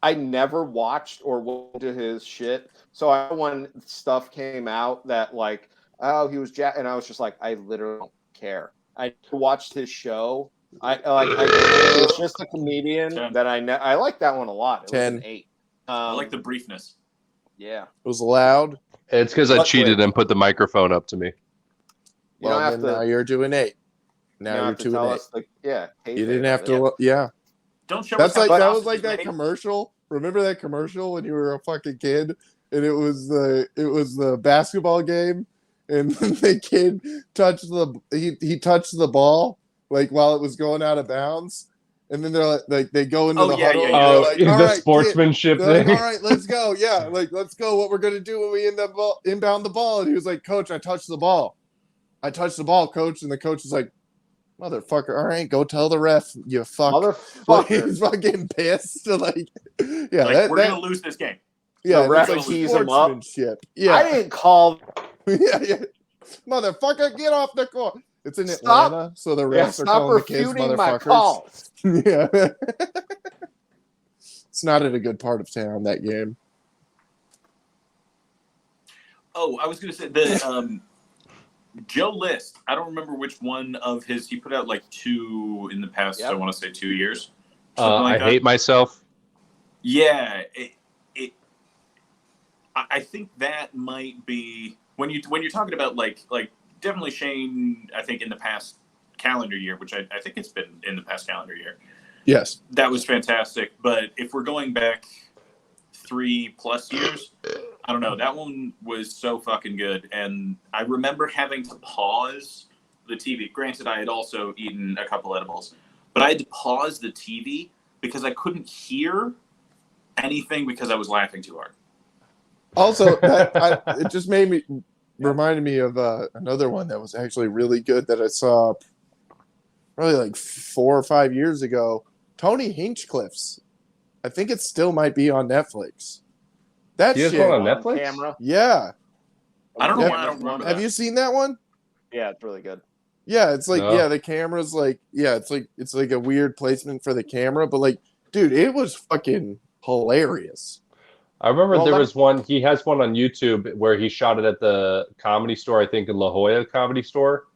I never watched or went to his shit. So when stuff came out that like, oh, he was and I was just like, I literally don't care. I watched his show. It's just a comedian that I like that one a lot. It was an 8. I like the briefness. Yeah, it was loud. It's because I cheated and put the microphone up to me. Now you're doing 8. Now you're 2 and 8. You didn't have to. Yeah. Don't show. That's like that was like that commercial. Remember that commercial when you were a fucking kid, and it was the basketball game, and the kid touched he touched the ball like while it was going out of bounds, and then they're like they go into the huddle. Yeah. Oh, like, the sportsmanship thing. Like, all right, let's go. Yeah, like let's go. What we're gonna do when we inbound the ball? And he was like, Coach, I touched the ball. I touched the ball, Coach, and the coach is like, motherfucker, all right, go tell the ref, you fuck. Motherfucker. Like, he's fucking pissed. Like, yeah, like, we're going to lose this game. Yeah, the ref like tease him up. Yeah. I didn't call. yeah. Motherfucker, get off the court. It's in Atlanta, so the refs are calling the kids motherfuckers. My calls. Yeah. It's not in a good part of town, that game. Oh, I was gonna say the Joe List. I don't remember which one of his he put out like 2 in the past. Yep. I want to say 2 years. Something like I that. hate myself. Yeah, I think that might be when you're talking about like definitely Shane. I think in the past calendar year, which I think it's been in the past calendar year. Yes. That was fantastic. But if we're going back 3+ years, I don't know. That one was so fucking good. And I remember having to pause the TV. Granted, I had also eaten a couple edibles, but I had to pause the TV because I couldn't hear anything because I was laughing too hard. Also, it just reminded me of another one that was actually really good that I saw probably like 4 or 5 years ago. Tony Hinchcliffe's. I think it still might be on Netflix. That He has shit. one on Netflix? Camera. Yeah. I don't know Yeah. why I don't remember Have that. you seen that one? Yeah, it's really good. Yeah, it's like No. the camera's like it's like a weird placement for the camera, but like, dude, it was fucking hilarious. I remember Well, there that- was one. He has one on YouTube where he shot it at the Comedy Store, I think in La Jolla Comedy Store,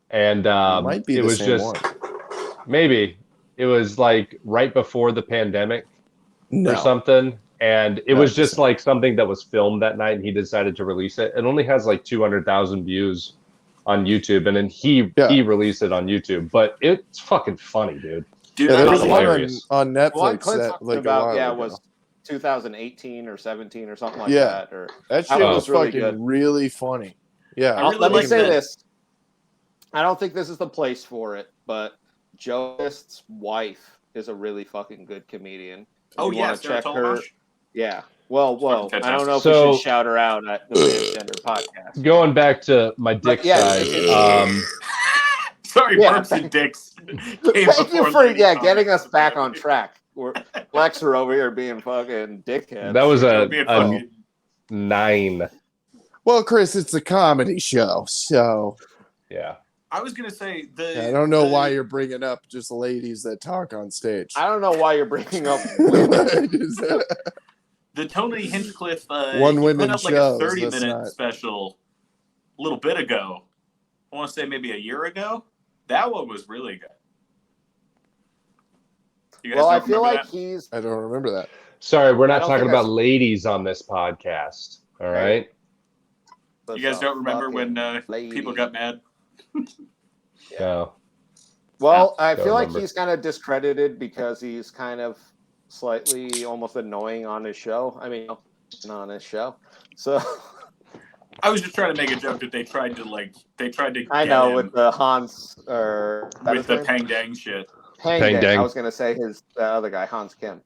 and Might be it the was same just one. maybe it was like right before the pandemic No. or something, and it Not was the just same. like something that was filmed that night, and he decided to release it. It only has like 200,000 views on YouTube, and then he released it on YouTube, but it's fucking funny, dude. Dude, Yeah, I there That's was was one hilarious. on The one Netflix Clint's that talking like about, a while ago. was 2018 or 17 or something like Yeah. that. Or That shit That was was really fucking good. really funny. Yeah. I really let me like say that. this. I don't think this is the place for it, but Joe List's wife is a really fucking good comedian. If Oh you yeah, wanna Sarah check her. Tolomash? Yeah. Well, Fucking I don't know if fantastic. we So- should shout her out at the Transgender podcast. Going back to my dick But, yeah, size, Sorry, Yeah. burps and dicks. Thank you for getting us back on track. Lex are over here being fucking dickheads. that was a Being fucking- 9. Well, Chris, it's a comedy show, so Yeah. I was gonna say I don't know why you're bringing up just ladies that talk on stage. I don't know why you're bringing up women. the Tony Hinchcliffe One he women put up like shows, a 30-minute that's not- special a little bit ago. I want to say maybe a year ago. That one was really good. You guys Well, I don't feel remember like that? he's I don't remember that. Sorry, we're I not don't talking think about that's- ladies on this podcast. All right. You guys don't remember when people got mad? No. Well, I Don't feel like remember. he's kind of discredited because he's kind of slightly almost annoying on his show. I mean, not on his show. So I was just trying to make a joke that they tried to I get know him with the Hans or with the Pang Dang shit. Pang Dang. Dang. I was gonna say his the other guy, Hans Kim.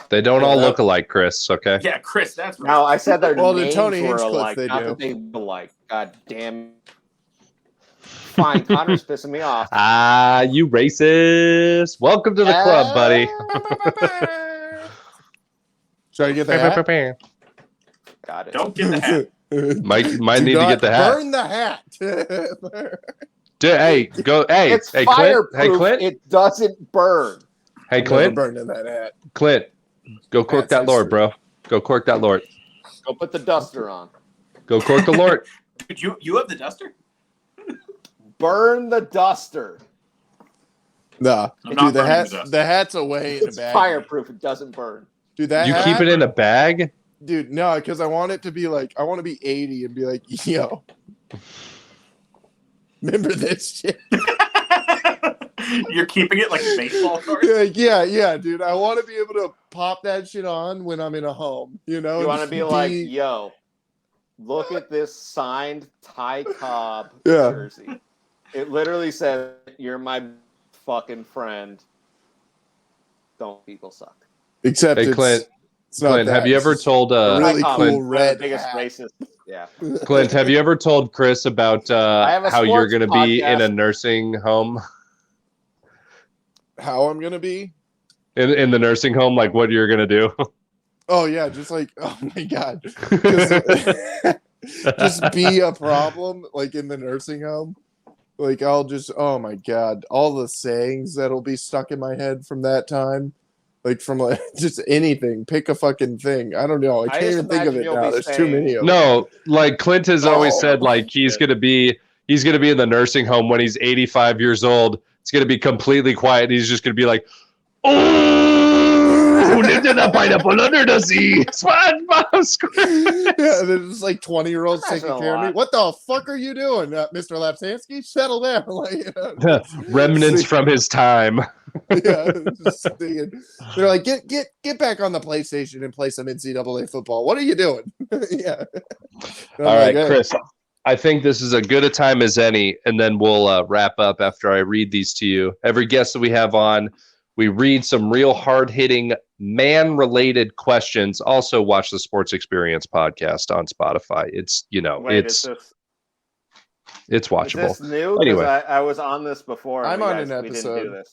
They don't all Yeah. look alike, Chris. Okay. Yeah, Chris, that's right. No, I said their Well, the names Tony were Hinchcliffe, alike, they not do. that they were alike. God damn. Fine, Connor's pissing me off. Ah, you racist. Welcome to the club, buddy. Should I get the hat? Got it. Don't get the hat. Might Do need to not get the hat. Burn the hat. Hey, go. Hey, It's hey, Clint. fireproof. Hey, Clint. It doesn't burn. Hey, Never Clint. burned in that hat. Clint. Go cork That's that Lord, history. bro. Go cork that Lord. Go put the duster on. Go cork the Lord. Dude, you have the duster? Burn the duster. Nah, I'm dude, not the burning hat. the dust. The hat's away in a It's bag. fireproof. It doesn't burn. Dude, that You hat, keep it in a bag? dude. No, because I want it to be like I want to be 80 and be like, yo, remember this shit? You're keeping it like a baseball card? Yeah, dude. I want to be able to pop that shit on when I'm in a home. You know, You want to just be like, yo, look at this signed Ty Cobb Yeah. jersey. It literally says, "You're my fucking friend. Don't people suck." except Hey, it's, Clint. it's not Clint, that. have you ever It's told a really Ty Cobb, cool one of the red biggest hat. racist. Yeah. Clint, have you ever told Chris about have a how you're sports going to be in a podcast. nursing home? how I'm gonna be? In the nursing home, like what you're going to do? Oh yeah, just like oh my god, just be a problem like in the nursing home. Like I'll just oh my god, all the sayings that'll be stuck in my head from that time. Like from like just anything. Pick a fucking thing. I don't know. I can't just even think of imagine it you'll now. be There's too saying- many of them. No, like Clint has always Oh, said, like he's gonna be in the nursing home when he's 85 years old. It's gonna be completely quiet. He's just gonna be like, "Oh, lived in a pineapple under the sea, SpongeBob SquarePants." Yeah, there's like 20-year-olds That's taking a care of me. lot. What the fuck are you doing, Mr. Lapsansky? Settle down. Like, you know, Remnants see- from his time. yeah, just thinking, they're like, get back on the PlayStation and play some NCAA football. What are you doing? Yeah. I'm All like, right, hey, Chris. I think this is a good a time as any, and then we'll wrap up after I read these to you. Every guest that we have on, we read some real hard-hitting man-related questions. Also, watch the Sports Experience podcast on Spotify. It's Wait, is it's watchable. this new? Anyway. Because I was on this before. and I'm we on guys- an we didn't episode. do this.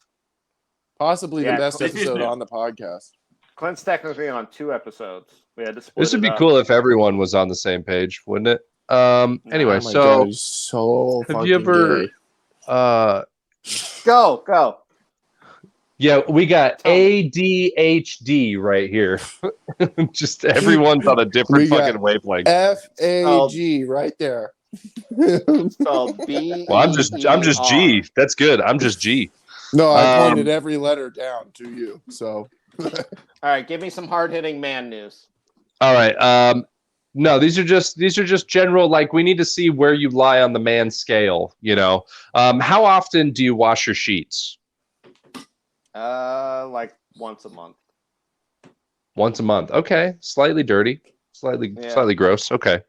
possibly Yeah, the best this is episode new. on the podcast. Clint's technically on 2 episodes. We had to split. This would it be up. cool if everyone was on the same page, wouldn't it? Anyway, Oh my so God, he's so have fucking you ever gay. Go. yeah, we got Tell me. ADHD right here. Just everyone's on a different We got fucking wavelength. FAG right there. So B. Well, I'm just G. That's good. I'm just G. No, I Um, pointed every letter down to you. So All right, give me some hard hitting man news. All right. No, these are just general. Like, we need to see where you lie on the man scale. You know, how often do you wash your sheets? Like once a month. Once a month. Okay, slightly dirty, Yeah. slightly gross. Okay.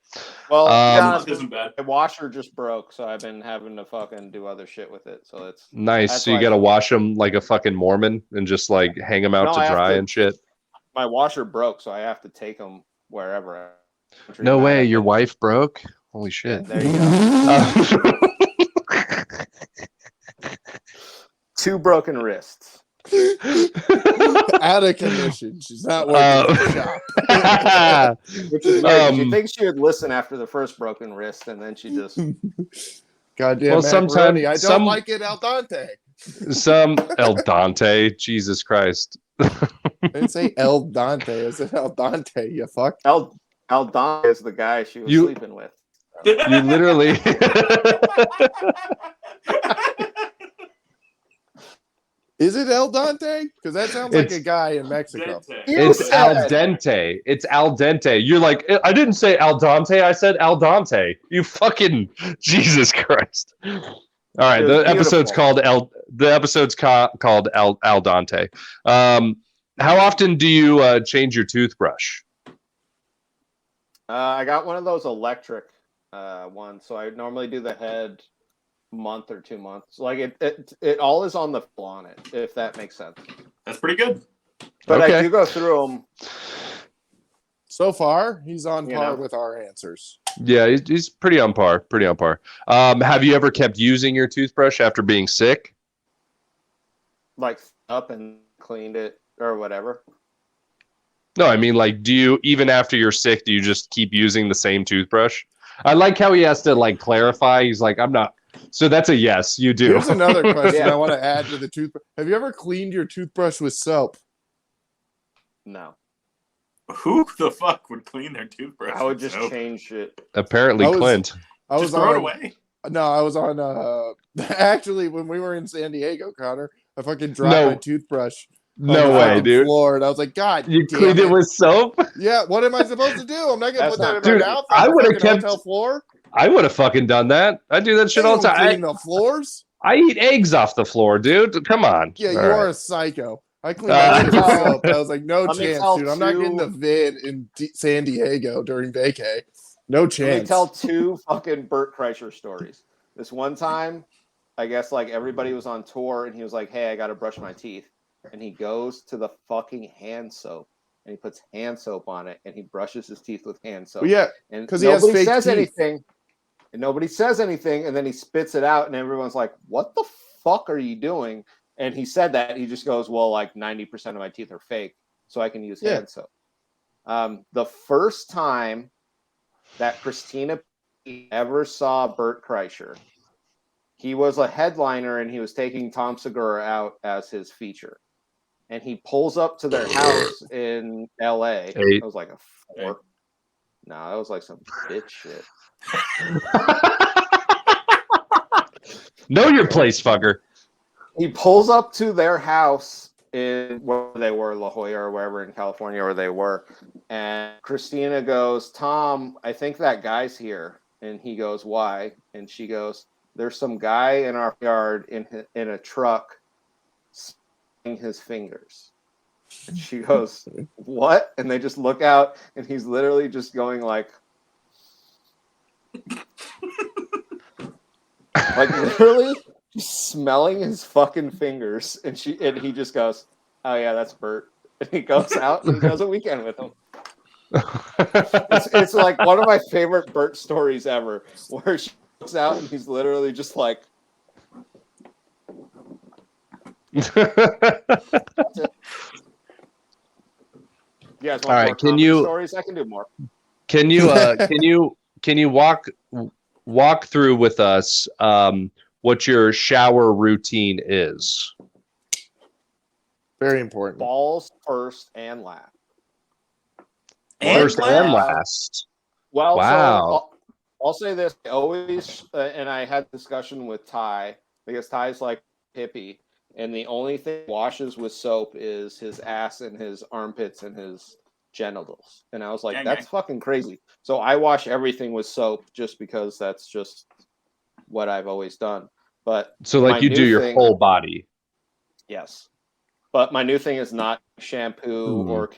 Well, to be Um, honest, Isn't bad. my washer just broke, so I've been having to fucking do other shit with it. So it's Nice. That's So you why- got to wash them like a fucking Mormon and just like hang them out No, I to have dry to- and shit. my washer broke, so I have to take them wherever. No way. Your wife broke? Holy shit. There you go. 2 broken wrists. out of commission. She's not working at the shop. Which is weird. 'Cause you Um, think she would listen after the first broken wrist, and then she just Goddamn Well, macaroni. sometime- I don't some- like it al dente. Some El Dante. Jesus Christ. I didn't say El Dante. I said El Dante, you fuck. El Don is the guy she was You- sleeping with. You literally. Is it El Dante? Because that sounds like It's- a guy in Mexico. It's al dente. It's al dente. You're like, I didn't say al dente. I said al dente. You fucking Jesus Christ. All right, It the was episode's beautiful. called called al dente. How often do you change your toothbrush? I got one of those electric ones, so I normally do the head month or 2 months. Like it all is on the full on it, if that makes sense. That's pretty good. But Okay. I do go through them. So far, he's on You par know. with our answers. Yeah, he's pretty on par. Pretty on par. Have you ever kept using your toothbrush after being sick? Like up and cleaned it or whatever. No, I mean, like, do you, even after you're sick, do you just keep using the same toothbrush? I like how he has to, like, clarify. He's like, I'm not. So that's a yes, you do. Here's another question Yeah. I want to add to the toothbrush. Have you ever cleaned your toothbrush with soap? No, Who the fuck would clean their toothbrush? I would with just soap? change it. Apparently, I was- Clint. I Just was throw it on. away. No, I was on. Actually, when we were in San Diego, Connor, I fucking dropped No. my toothbrush. on No the way, fucking dude. Floor, and I was like, God, You damn cleaned it with soap? Yeah, what am I supposed to do? I'm not gonna That's put that not- in Dude, my mouth. I on the would've fucking kept- hotel floor. I would have fucking done that. I do that shit They all the don't time. clean the floors. I eat eggs off the floor, dude. Come on. Yeah, you All are right. a psycho. I cleaned my shit with soap. I was like, no Let me chance, tell dude. I'm not getting two- the vid in San Diego during vacay. No Let me chance. tell 2 fucking Bert Kreischer stories. This one time, I guess like everybody was on tour, and he was like, "Hey, I got to brush my teeth," and he goes to the fucking hand soap and he puts hand soap on it and he brushes his teeth with hand soap. Well, yeah, and 'cause he has nobody fake says teeth. anything. And nobody says anything, and then he spits it out, and everyone's like, "What the fuck are you doing?" And he said that he just goes, "Well, like 90% of my teeth are fake, so I can use Yeah. hand soap." The first time that Christina ever saw Bert Kreischer, he was a headliner, and he was taking Tom Segura out as his feature. and he pulls up to their house in L.A. 8. It was like a 4. No, that was like some bitch shit. Know your place, fucker. He pulls up to their house in where they were, La Jolla or wherever in California where they were. And Christina goes, Tom, I think that guy's here. And he goes, why? And she goes, there's some guy in our yard in a truck snapping his fingers. And she goes, what? And they just look out, and he's literally just going like literally just smelling his fucking fingers. And he just goes, oh yeah, that's Bert. And he goes out and he does a weekend with him. It's like one of my favorite Bert stories ever, where she looks out and he's literally just like, that's it. You guys want All right, more can comedy you- stories? I can do more. Can you walk through with us what your shower routine is? Very important. Balls first and last. First and last. last. Well, Wow. so I'll say this. I always, and I had discussion with Ty, because Ty's like hippie, and the only thing he washes with soap is his ass and his armpits and his genitals. And I was like, Gang, that's gang. fucking crazy. So I wash everything with soap just because that's just what I've always done. But So my like you new do your thing- whole body. yes. But my new thing is not shampoo or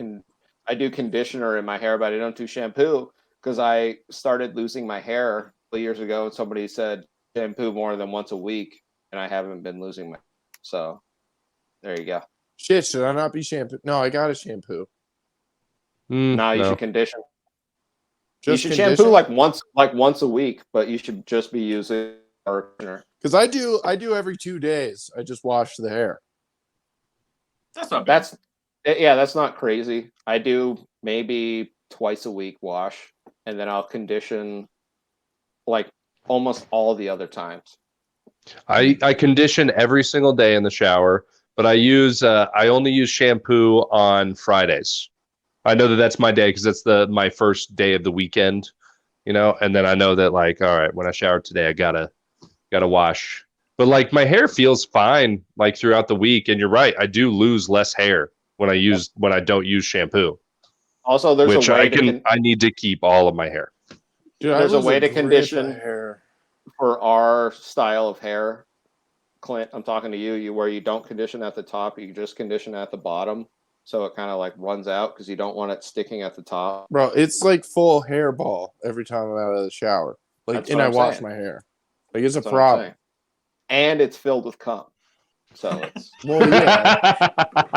I do conditioner in my hair, but I don't do shampoo because I started losing my hair a couple years ago, and somebody said shampoo more than once a week, and I haven't been losing my. So there you go. Shit, should I not be shampoo? No, I got a shampoo. Now you No. should condition. Just you should shampoo like once a week, but you should just be using conditioner. because I do every 2 days. I just wash the hair. That's not bad. That's not crazy. I do maybe twice a week wash, and then I'll condition like almost all the other times. I condition every single day in the shower, but I only use shampoo on Fridays. I know that that's my day because that's my first day of the weekend, and then I know that like, all right, when I shower today, I gotta wash. But like my hair feels fine like throughout the week, and you're right, I do lose less hair when I don't use shampoo, Also, there's which a way I need to keep all of my hair. Dude, I There's a lose way to grip of condition- hair. for our style of hair. Clint, I'm talking to you. Where you don't condition at the top, you just condition at the bottom, so it kind of like runs out because you don't want it sticking at the top. Bro, it's like full hairball every time I'm out of the shower. Like, That's and what I I'm wash saying. my hair. Like, it's a That's what I'm problem. saying. And it's filled with cum. So it's Well, yeah.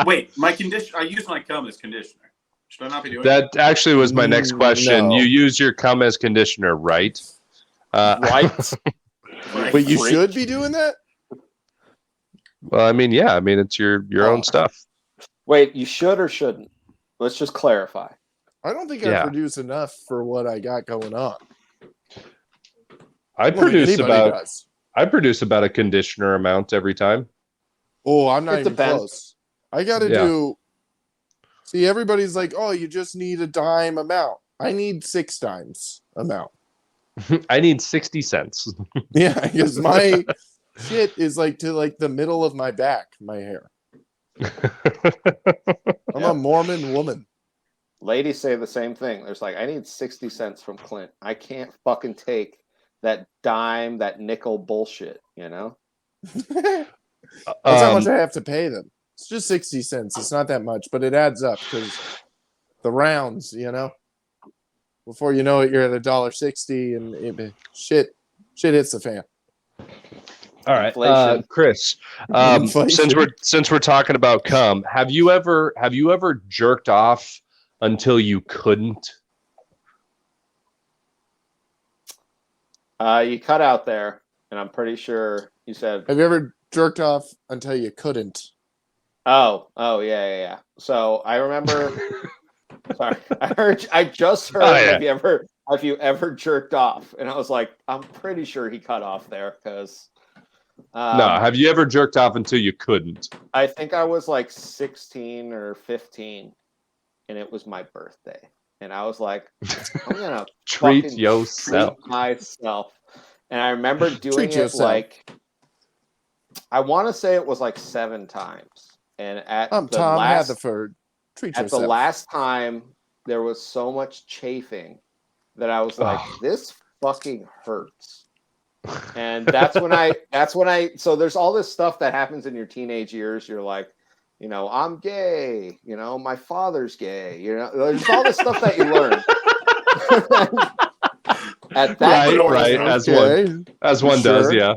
Wait, I use my cum as conditioner. Should I not be doing That actually was my next question. No. You use your cum as conditioner, right? right. Right. But you Freak. should be doing that? Well, I mean, yeah. I mean, it's your own stuff. Wait, you should or shouldn't? Let's just clarify. I don't think Yeah. I produce enough for what I got going on. I don't think produce anybody about does. a conditioner amount every time. Oh, I'm not It even depends. close. I got to Yeah. do. See, everybody's like, "Oh, you just need a dime amount." I need 6 times amount. I need 60 cents. Yeah, because my shit is like to like the middle of my back, my hair. I'm a Mormon woman. Ladies say the same thing. There's like, I need 60 cents from Clint. I can't fucking take that dime, that nickel bullshit, That's That's how much I have to pay them. It's just 60 cents. It's not that much, but it adds up because the rounds, Before you know it, you're at $1.60 and shit hits the fan. All right, Inflation. Chris. Inflation. Since we're talking about cum, have you ever jerked off until you couldn't? You cut out there, and I'm pretty sure you said, Have you ever jerked off until you couldn't? oh, yeah. So I remember. Sorry, I just heard. Oh, yeah. Have you ever jerked off? And I was like, I'm pretty sure he cut off there because No, have you ever jerked off until you couldn't? I think I was like 16 or 15, and it was my birthday. And I was like, I'm going to Treat fucking yourself. treat myself. And I remember doing Treat it yourself. like, I want to say it was like 7 times. And at I'm the Tom last, Hathaford. Treat at yourself. the last time, there was so much chafing that I was like, this fucking hurts. And that's when I so there's all this stuff that happens in your teenage years. You're like, you know, I'm gay, you know, my father's gay, you know, there's all this stuff that you learn. At that point, Right, as one does, Sure. yeah.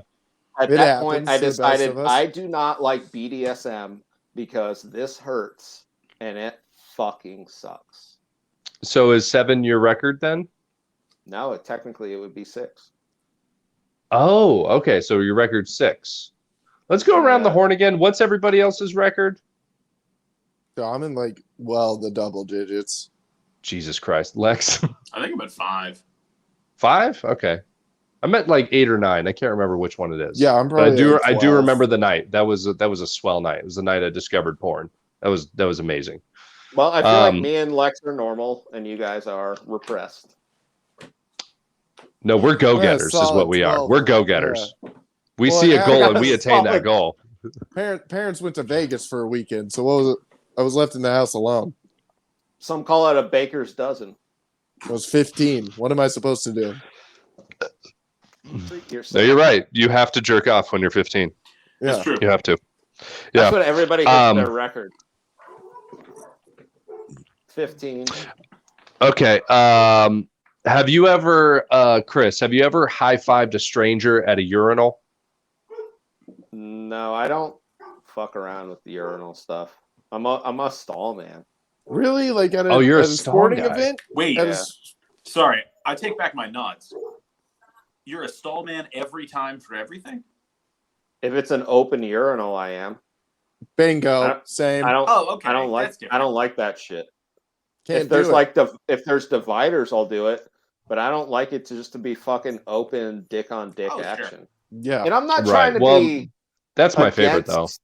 At It that point, I happens to the best decided of us. I do not like BDSM because this hurts and it fucking sucks. So is 7 your record then? No, technically it would be 6. Oh, okay. So your record's 6. Let's go around the horn again. What's everybody else's record? So I'm in like, the double digits. Jesus Christ. Lex? I think I'm at 5. 5? Okay. I meant like 8 or 9. I can't remember which one it is. Yeah, I'm But probably. I do 12. remember the night. That was a swell night. It was the night I discovered porn. That was amazing. Well, I feel like me and Lex are normal and you guys are repressed. No, we're go-getters is what solid we are. 12. We're go-getters. We Well, see a I goal got and we a attain that solid- goal. Parents went to Vegas for a weekend, so what was it? I was left in the house alone. Some call it a baker's dozen. I was 15. What am I supposed to do? Treat No, yourself. you're right. You have to jerk off when you're 15. That's Yeah. true. You have to. Yeah. That's what everybody hits their record. 15. Okay. Have you ever, Chris, have you ever high-fived a stranger at a urinal? No, I don't fuck around with the urinal stuff. I'm a stall man. Really? Like at a, You're at a a stall sporting guy. event? Wait, At a Yeah. s- sorry. I take back my nuts. You're a stall man every time for everything? If it's an open urinal, I am. bingo. Same. I don't. Oh, okay. I don't like. That's different. I don't like that shit. Can't If there's do it. if there's dividers, I'll do it. But I don't like it to be fucking open dick on dick Oh, sure. action. Yeah. And I'm not Right. trying to Well, be. That's my favorite, though. against,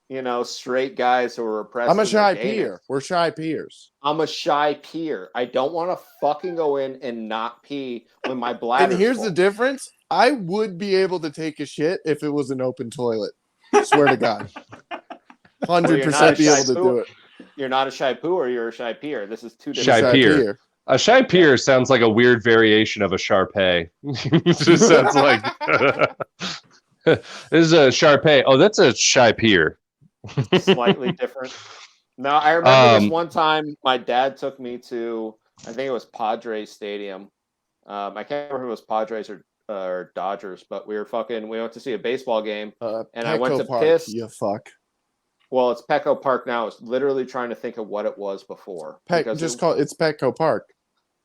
you know, straight guys who are repressed. I'm a in their shy gayness. peer. We're shy peers. I'm a shy peer. I don't want to fucking go in and not pee when my bladder. And here's the difference. I would be able to take a shit if it was an open toilet. Swear to God. 100% be able to do it. You're not a shy poo, or you're a shy peer. This is two Shy different. peer. A shy peer sounds like a weird variation of a Sharpei. It just sounds like this is a Sharpei. Oh, that's a shy peer. Slightly different. No, I remember this Um, one time my dad took me to, I think it was Padres Stadium. I can't remember if it was Padres or Dodgers, but we went to see a baseball game. And I went Petco to Park, piss. You fuck. Well, it's Petco Park now. I was literally trying to think of what it was before. because It's Petco Park.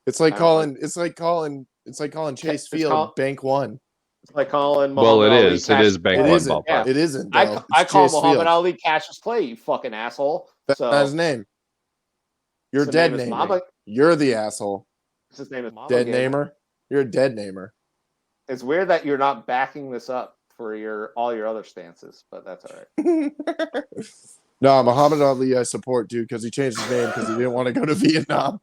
It's like I don't calling Chase It's Field called- Bank One. It's like calling Well, Muhammad it Ali is. It Cash- is Bank It One isn't. ballpark. It isn't. I though. I It's call Chase Muhammad Field. Ali Cassius Clay, you fucking asshole. That's So not his name. You're his dead name is namer. Mama. You're the asshole. His name is Mama Dead Gator. namer. You're a dead namer. It's weird that you're not backing this up for all your other stances, but that's all right. No, Muhammad Ali I support, dude, because he changed his name because he didn't want to go to Vietnam.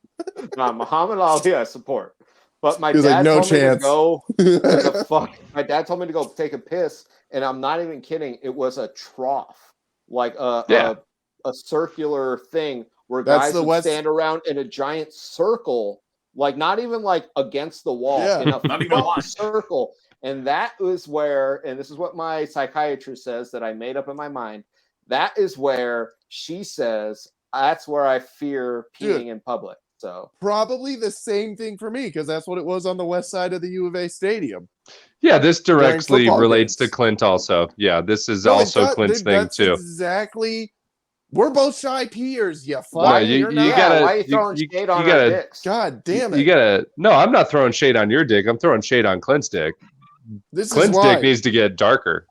Muhammad Ali, I support. But my He was dad like, no told me to chance. go to the fuck. My dad told me to go take a piss, and I'm not even kidding. It was a trough, like a circular thing where That's guys the would West- stand around in a giant circle, like not even like against the wall, Yeah. in a Not even a line. circle. And that is where, and this is what my psychiatrist says that I made up in my mind. That is where she says that's where I fear peeing Dude. in public. So Probably the same thing for me because that's what it was on the west side of the U of A stadium. Yeah, this directly football relates games. to Clint also. Yeah, this is No, it also does- Clint's dude, thing that's too. Exactly. We're both shy peers. You fuck. Why, you- You're you not. gotta- why are you throwing you shade on gotta- our dicks? God damn it. You gotta. No, I'm not throwing shade on your dick. I'm throwing shade on Clint's dick. This Clint's is why. dick needs to get darker.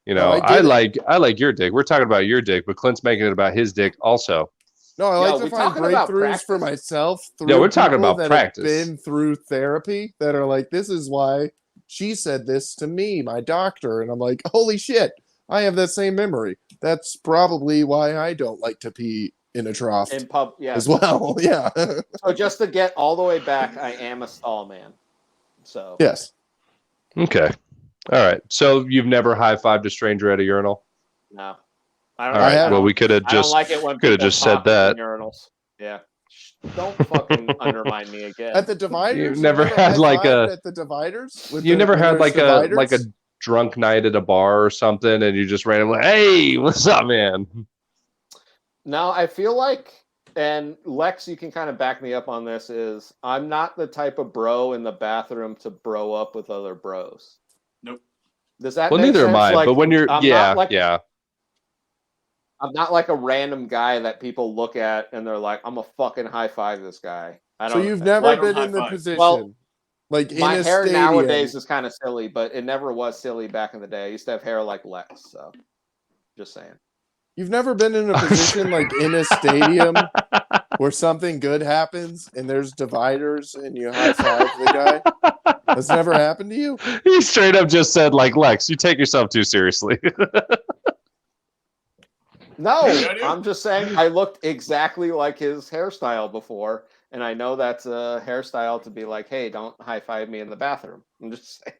You No, know, I get I like your dick. We're talking about your dick, but Clint's making it about his dick also. No, I Yo, like to we find talking about breakthroughs for practice? myself. Yeah, we're talking people about that practice. Have been through therapy that are like, this is why she said this to me, my doctor. And I'm like, holy shit, I have that same memory. That's probably why I don't like to pee in a trough In pub, yeah. as well. Yeah. So just to get all the way back, I am a stall man. So Yes. Okay. All right. So you've never high-fived a stranger at a urinal? no, I don't. All right. have- Well, we could have I don't just like it when could have people just said talk in that. urinals. Yeah, don't fucking undermine me again. At the dividers? You never had like high-fived a- at the dividers? With You the- never when had there's like a dividers? drunk night at a bar or something, and you just randomly, hey, what's up, man? No, I feel like, and Lex, you can kind of back me up on this, is I'm not the type of bro in the bathroom to bro up with other bros. Nope. Does that Well, make neither sense? am I. Like, But when you're, I'm yeah, not like, yeah. I'm not like a random guy that people look at and they're like, I'm a fucking high five this guy. I So don't. you've never Like- been in the high-five. position, Well, like in My a hair stadium. nowadays is kind of silly, but it never was silly back in the day. I used to have hair like Lex, so just saying. You've never been in a position like in a stadium where something good happens and there's dividers and you high five the guy? That's never happened to you? He straight up just said, like, Lex, you take yourself too seriously. No, Yeah, dude. I'm just saying I looked exactly like his hairstyle before, and I know that's a hairstyle to be like, hey, don't high five me in the bathroom. I'm just saying.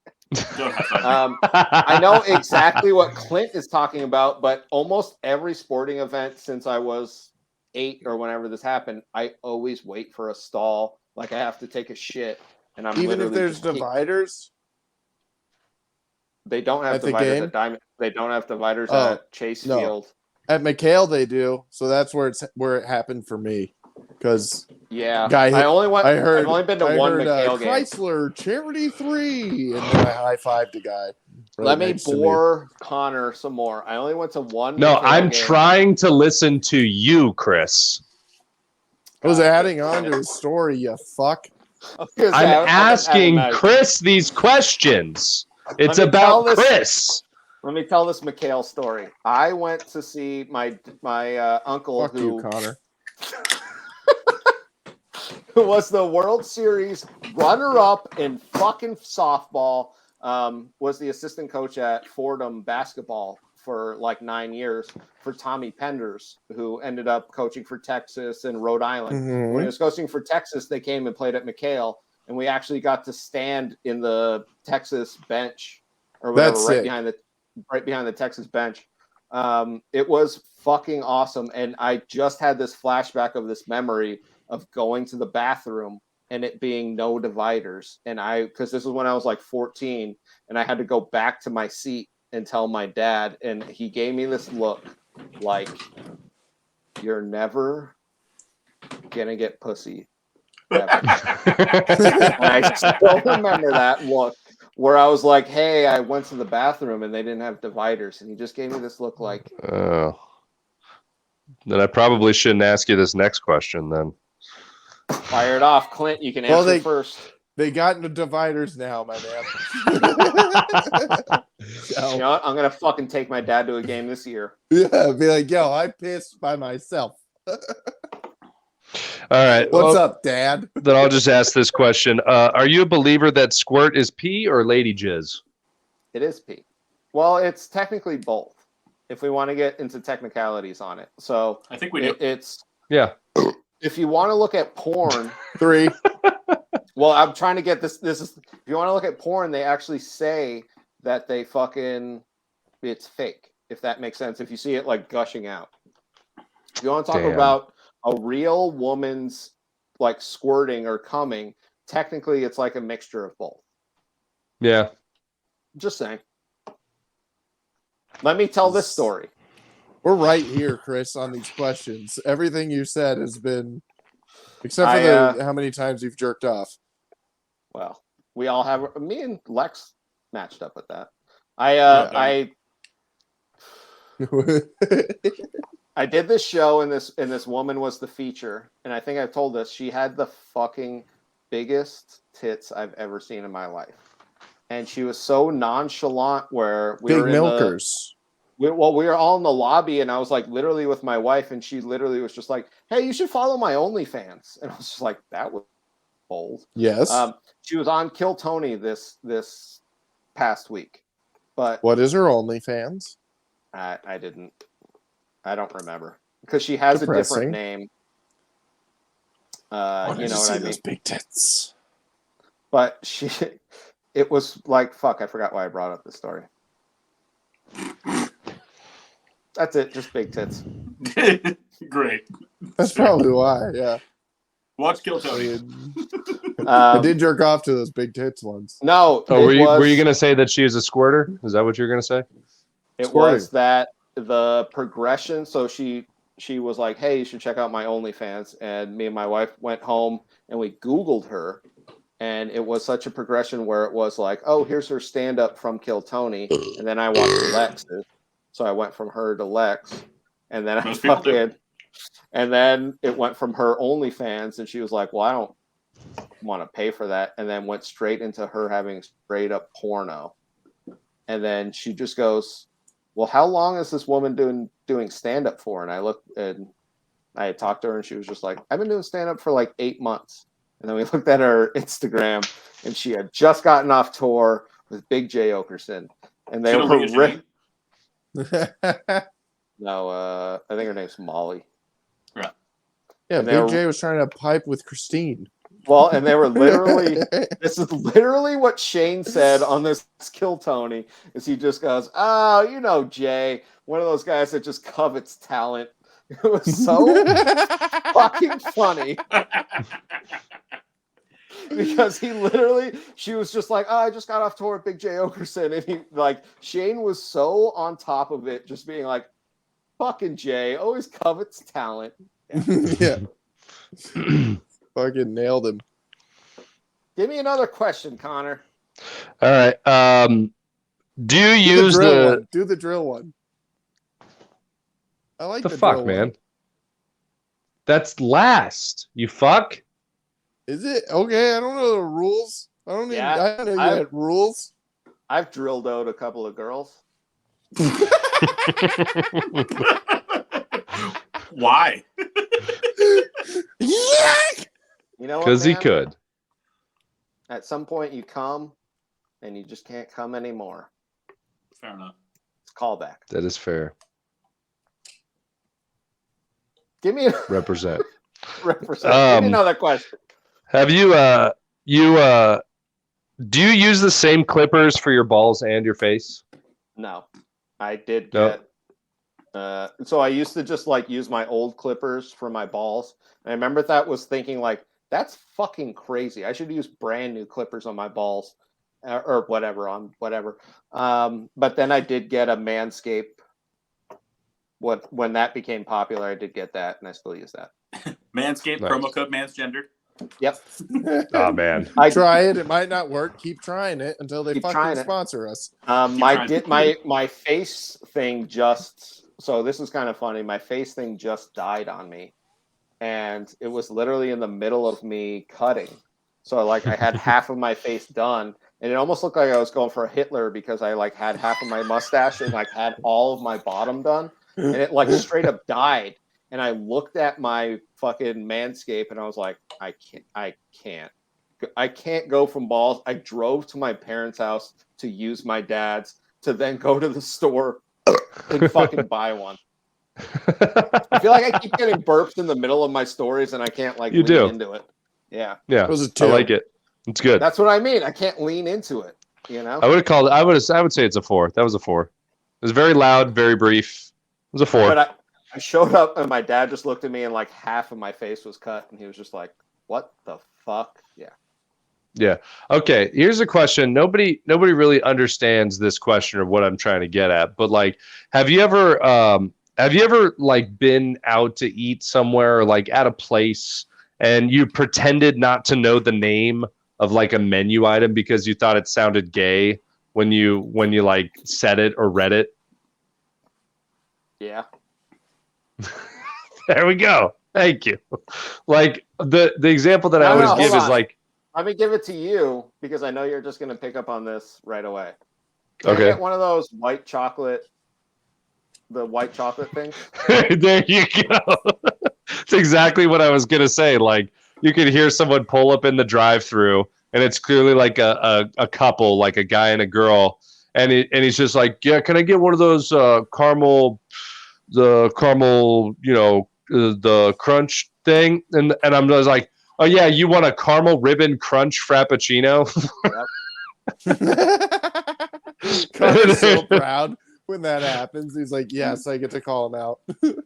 Don't high-five me. I know exactly what Clint is talking about, but almost every sporting event since I was 8 or whenever this happened, I always wait for a stall. Like I have to take a shit, and I'm Even if literally there's just keep- dividers? They don't have At the dividers game? at Diamond. They don't have dividers Oh, at Chase no. Field. At McHale they do, so that's where it happened for me. Because Yeah, Guy- I only went. I heard I've only been to I one heard McHale game. Chrysler Charity 3, and then I high fived the guy. right Let me next to bore Connor some more. I only went to one. No, McHale I'm game. trying to listen to you, Chris. I was God, adding damn on it. to his story, you fuck. Because I'm asking Chris these questions. It's Let me tell about this- Chris. Let me tell this McHale story. I went to see my uncle Fuck you, who Connor. was the World Series runner-up in fucking softball. Was the assistant coach at Fordham basketball for like 9 years for Tommy Penders, who ended up coaching for Texas and Rhode Island. Mhm. When he was coaching for Texas, they came and played at McHale, and we actually got to stand in the Texas bench or whatever, That's right sick. behind the Texas bench. It was fucking awesome, and I just had this flashback of this memory of going to the bathroom and it being no dividers, and because this was when I was like 14, and I had to go back to my seat and tell my dad, and he gave me this look like, you're never gonna get pussy ever. And I still remember that look where I was like, hey, I went to the bathroom and they didn't have dividers, and he just gave me this look like, Oh. Then I probably shouldn't ask you this next question then. fire it off. Clint, you can Well, answer first. They got into dividers now, my man. You know what? I'm gonna fucking take my dad to a game this year. Yeah, be like, yo, I pissed by myself. All right. What's well, up, Dad? Then I'll just ask this question. Are you a believer that squirt is pee or lady jizz? It is pee. Well, it's technically both, if we want to get into technicalities on it. So I think we do. it's Yeah. if you want to look at porn. 3. Well, I'm trying to get this. This is if you want to look at porn, they actually say that it's fake. If that makes sense. If you see it like gushing out. If you want to talk Damn. about a real woman's like squirting or coming, technically it's like a mixture of both. Yeah. Just saying. Let me tell this story. We're right here, Chris, on these questions. Everything you said has been, except for how many times you've jerked off. Well, we all have. Me and Lex matched up with that. I did this show, and this woman was the feature, and I think I've told this. She had the fucking biggest tits I've ever seen in my life, and she was so nonchalant. Where we Big were milkers. we were all in the lobby, and I was like literally with my wife, and she literally was just like, "Hey, you should follow my OnlyFans," and I was just like, "That was bold." Yes. She was on Kill Tony, this past week, but What is her OnlyFans? I don't remember because she has a Depressing. different name. I You know what I mean? those big tits. But it was like, fuck, I forgot why I brought up this story. That's it, just big tits. Great. That's probably why. Yeah. Watch Kill Tony. I did jerk off to those big tits once. No. Oh, were you going to say that she is a squirter? Is that what you're going to say? It Squirting. was that the progression. So she was like, hey, you should check out my OnlyFans. And me and my wife went home and we Googled her. And it was such a progression where it was like, oh, here's her stand-up from Kill Tony. And then I watched Lex's. So I went from her to Lex. And then Most people do. and then it went from her OnlyFans. And she was like, well, I don't want to pay for that. And then went straight into her having straight up porno. And then she just goes, well, how long is this woman doing stand-up for? And I looked and I had talked to her and she was just like, I've been doing stand-up for like 8 months. And then we looked at her Instagram and she had just gotten off tour with Big J Okerson. And they were no, I think her name's Molly. Right. Yeah, And Big J was trying to pipe with Christine. Well, and they were literally, this is literally what Shane said on this Kill Tony, is he just goes, oh, you know, Jay, one of those guys that just covets talent. It was so fucking funny. Because she was just like, oh, I just got off tour with Big J Okerson. And Shane was so on top of it, just being like, fucking Jay, always covets talent. Yeah. Fucking nailed him. Give me another question, Connor. All right. Do you use Do the drill one. I like the the fuck, drill man? one. That's last. You fuck. Is it? Okay, I don't know the rules. I don't know you had rules. I've drilled out a couple of girls. Why? Yeah! You know what? Because he man? could. At some point you come and you just can't come anymore. Fair enough. It's callback. That is fair. Give me Represent. represent. Give me another question. Have you do you use the same clippers for your balls and your face? No. I did Nope. get so I used to just use my old clippers for my balls. And I remember that was thinking that's fucking crazy. I should use brand new clippers on my balls or whatever on whatever. But then I did get a Manscaped. When that became popular, I did get that and I still use that. Manscaped, Nice. promo code mansgendered. Yep. Oh man. Try it. It might not work. Keep trying it until they Keep fucking trying it. sponsor us. My face thing just, so this is kind of funny. My face thing just died on me. And it was literally in the middle of me cutting. So I had half of my face done. And it almost looked like I was going for a Hitler because I had half of my mustache and had all of my bottom done. And it straight up died. And I looked at my fucking Manscaped and I was like, I can't go from balls. I drove to my parents' house to use my dad's to then go to the store and fucking buy one. I feel like I keep getting burps in the middle of my stories and I can't You do. lean into it. Yeah. Yeah. It was a I 2. like it. It's good. That's what I mean. I can't lean into it. You know? I would have called it. I would say it's a 4. That was a 4. It was very loud, very brief. It was a 4. But I showed up and my dad just looked at me and half of my face was cut and he was just like, what the fuck? Yeah. Yeah. Okay. Here's a question. Nobody really understands this question or what I'm trying to get at. But have you ever been out to eat somewhere or at a place and you pretended not to know the name of a menu item because you thought it sounded gay when you said it or read it? Yeah. There we go. Thank you. The example that I No, always give hold is on. Let me give it to you because I know you're just going to pick up on this right away. Can I Okay. get one of those the white chocolate things? There you go. It's exactly what I was gonna say. You could hear someone pull up in the drive-through and it's clearly like a couple, like a guy and a girl, and he's just like, yeah, can I get one of those caramel, the crunch thing, and I'm just like, oh yeah, you want a caramel ribbon crunch frappuccino? Connor's so proud when that happens. He's like, yes, I get to call him out. You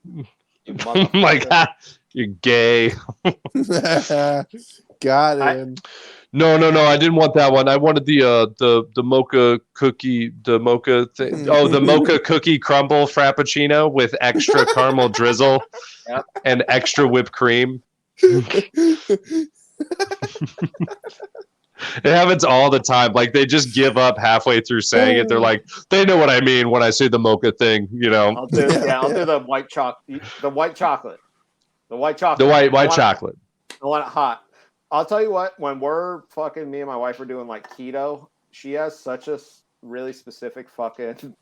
I'm like, motherfucker. you're gay. Got him. No, I didn't want that one. I wanted the mocha cookie, the mocha thing. Oh, the mocha cookie crumble frappuccino with extra caramel drizzle Yep. and extra whipped cream. It happens all the time. Like they just give up halfway through saying it. They're like, they know what I mean when I say the mocha thing, you know. I'll do the white chocolate. The white chocolate. The white chocolate. The white chocolate. I want it hot. I'll tell you what, when we're fucking, me and my wife are doing like keto, she has such a really specific fucking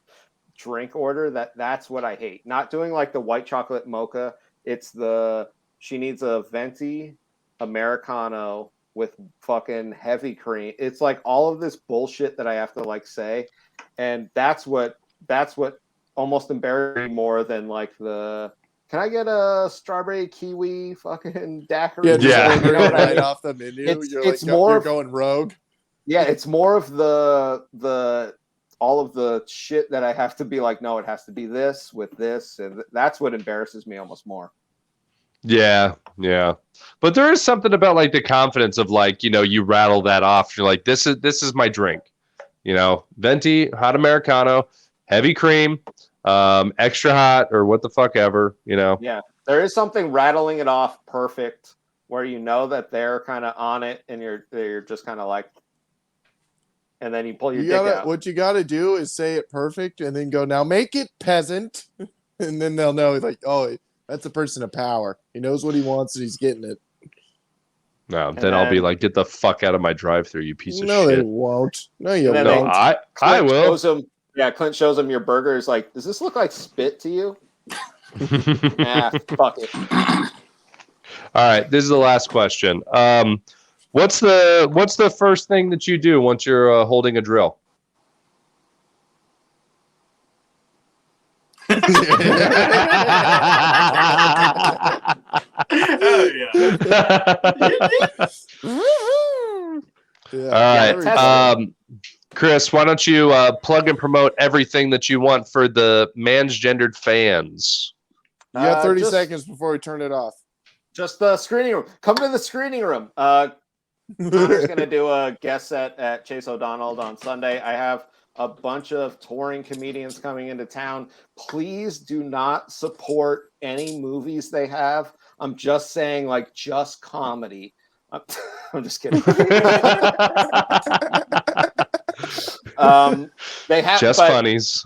drink order that's what I hate. Not doing like the white chocolate mocha. She needs a venti Americano with fucking heavy cream. It's like all of this bullshit that I have to like say. And that's what almost embarrassed me more than like can I get a strawberry kiwi fucking daiquiri? Yeah, just Yeah. order it right off the menu. You're going rogue. Yeah, it's more of the all of the shit that I have to be like, no, it has to be this with this, and that's what embarrasses me almost more. Yeah. But there is something about like the confidence of like, you know, you rattle that off. You're like, this is my drink. You know, venti, hot Americano, heavy cream, extra hot, or what the fuck ever, you know. Yeah, there is something rattling it off perfect where you know that they're kind of on it, and you're just kind of like, and then you pull your dick out. What you gotta do is say it perfect, and then go, now make it peasant, and then they'll know like, oh, that's a person of power. He knows what he wants, and he's getting it. No, then I'll be like, get the fuck out of my drive-through, you piece of No, shit. they won't. No, you And then won't. No, I Clint will. shows him, Clint shows him your burger. He's like, does this look like spit to you? Fuck it. All right, this is the last question. What's the first thing that you do once you're holding a drill? Oh, yeah. All right, Chris, why don't you plug and promote everything that you want for the mansgendered fans? You got 30 seconds before we turn it off. Just the screening room. Come to the screening room. Connor's going to do a guest set at Chase O'Donnell on Sunday. I have a bunch of touring comedians coming into town. Please do not support any movies they have. I'm just saying, like, just comedy. I'm just kidding. They have just funnies.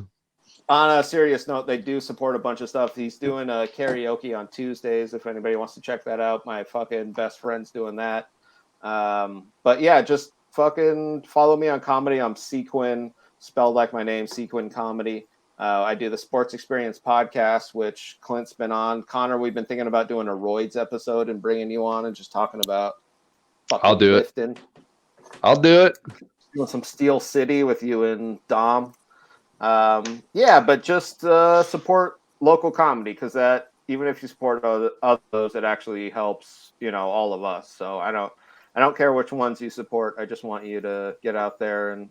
On a serious note, they do support a bunch of stuff. He's doing a karaoke on Tuesdays. If anybody wants to check that out, my fucking best friend's doing that. But yeah, just fucking follow me on comedy. I'm Quinn, spelled like my name, Quinn Comedy. I do the Sports Experience podcast, which Clint's been on. Connor, we've been thinking about doing a Roids episode and bringing you on and just talking about fucking I'll do lifting. it. I'll do it. Doing some Steel City with you and Dom. Yeah, but just support local comedy, because that, even if you support others, it actually helps, you know, all of us. So I don't care which ones you support. I just want you to get out there and,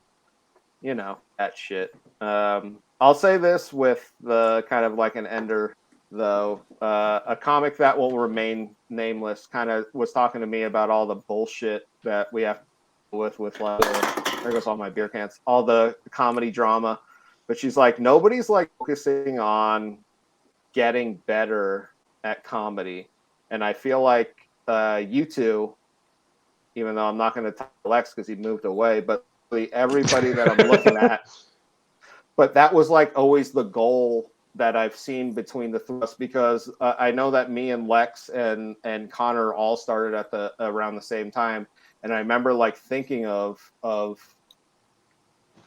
you know, that shit. I'll say this with the kind of like an ender, though. A comic that will remain nameless kind of was talking to me about all the bullshit that we have to deal with like, there goes all my beer cans, all the comedy drama. But she's like, nobody's like focusing on getting better at comedy. And I feel like you two, even though I'm not going to tell Lex because he moved away, but everybody that I'm looking at, but that was like always the goal that I've seen between the three of us, because I know that me and Lex and Connor all started at around the same time. And I remember like thinking of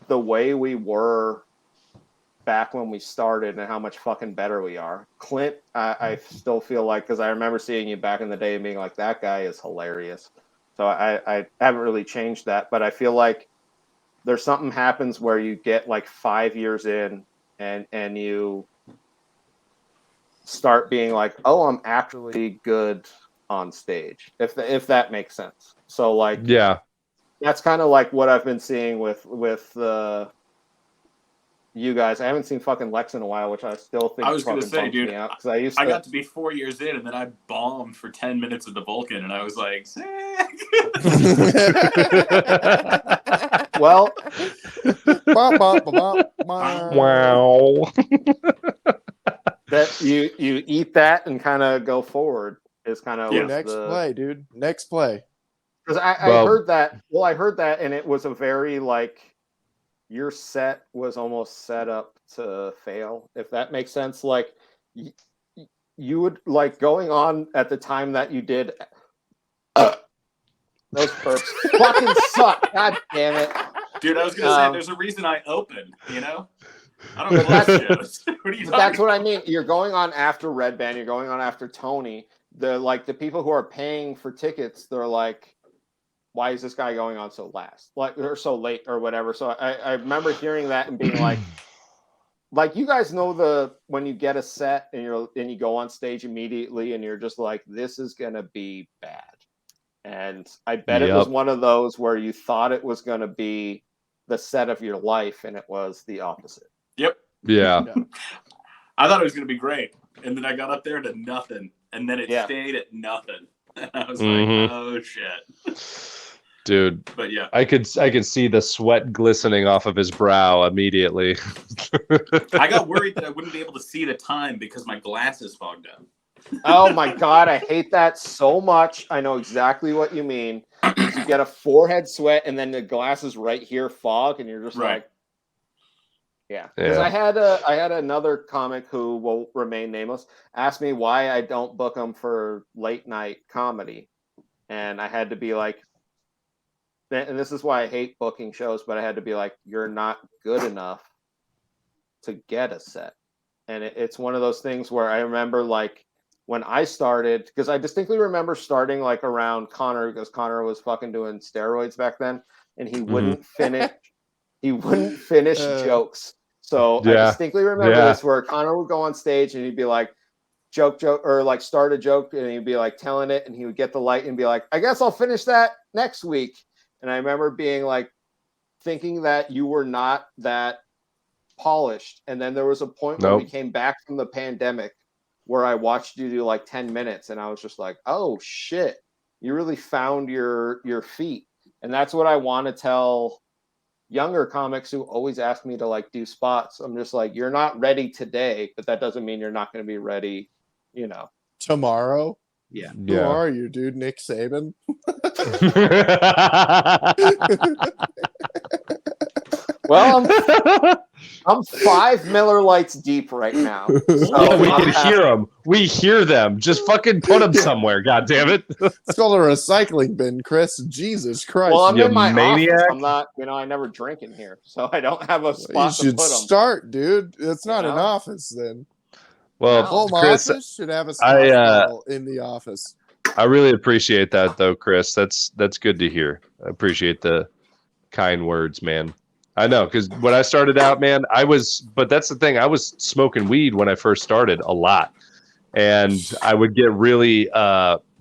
the way we were back when we started and how much fucking better we are. Clint, I still feel like, because I remember seeing you back in the day and being like, that guy is hilarious. So I haven't really changed that, but I feel like there's something happens where you get like 5 years in and you start being like, oh, I'm actually good on stage, if that makes sense. So like, Yeah. that's kind of like what I've been seeing with you guys. I haven't seen fucking Lex in a while, which I still think I was gonna fucking say, bums dude, me out, because I got to be 4 years in, and then I bombed for 10 minutes at the Vulcan, and I was like, sick. well, Wow. that you eat that and kind of go forward is kind of Yeah. Next play, dude. Next play. because I Well- heard that. Well, I heard that, and it was a very like your set was almost set up to fail, if that makes sense. Like you would like going on at the time that you did. Those burps fucking suck. God damn it. Dude, I was gonna say, there's a reason I opened, you know? I don't But close shows. What are you But talking that's what I mean. You're going on after Red Band. You're going on after Tony. The people who are paying for tickets, they're like, why is this guy going on so last? Like, or so late or whatever. So I remember hearing that and being like you guys know when you get a set and you go on stage immediately and you're just like, this is gonna be bad. And I bet it was one of those where you thought it was gonna be the set of your life and it was the opposite. Yep. Yeah. I thought it was gonna be great. And then I got up there to nothing. And then it Yeah. stayed at nothing. And I was Mhm. like, oh shit. Dude, But yeah. I could see the sweat glistening off of his brow immediately. I got worried that I wouldn't be able to see the time because my glasses fogged up. Oh my god, I hate that so much. I know exactly what you mean. You get a forehead sweat and then the glasses right here fog and you're just Right. like, yeah. Because Yeah. I had another comic who will remain nameless ask me why I don't book them for late night comedy. And I had to be like, and this is why I hate booking shows, but I had to be like, you're not good enough to get a set. And it's one of those things where I remember like when I started, because I distinctly remember starting like around Connor, because Connor was fucking doing steroids back then, and he wouldn't finish. He wouldn't finish jokes. So I Yeah. distinctly remember Yeah. this, where Connor would go on stage and he'd be like, joke, or like start a joke, and he'd be like telling it, and he would get the light and be like, I guess I'll finish that next week. And I remember being like, thinking that you were not that polished. And then there was a point when we came back from the pandemic where I watched you do like 10 minutes and I was just like, oh shit, you really found your feet. And that's what I want to tell younger comics who always ask me to like do spots. I'm just like, you're not ready today, but that doesn't mean you're not going to be ready, you know. Tomorrow? Yeah. Who are you, dude? Nick Saban? Well, I'm 5 Miller Lights deep right now. So Yeah, we can hear them. We hear them. Just fucking put them somewhere. God damn it! It's called a recycling bin, Chris. Jesus Christ! Well, I'm You in my maniac. office. I'm not, I never drink in here, so I don't have a spot You should to put them. start, dude. It's not You an know? office then. Well, Home Chris, office should have a spot in the office. I really appreciate that, though, Chris. That's good to hear. I appreciate the kind words, man. I know, because when I started out, man, but that's the thing. I was smoking weed when I first started a lot. And I would get really,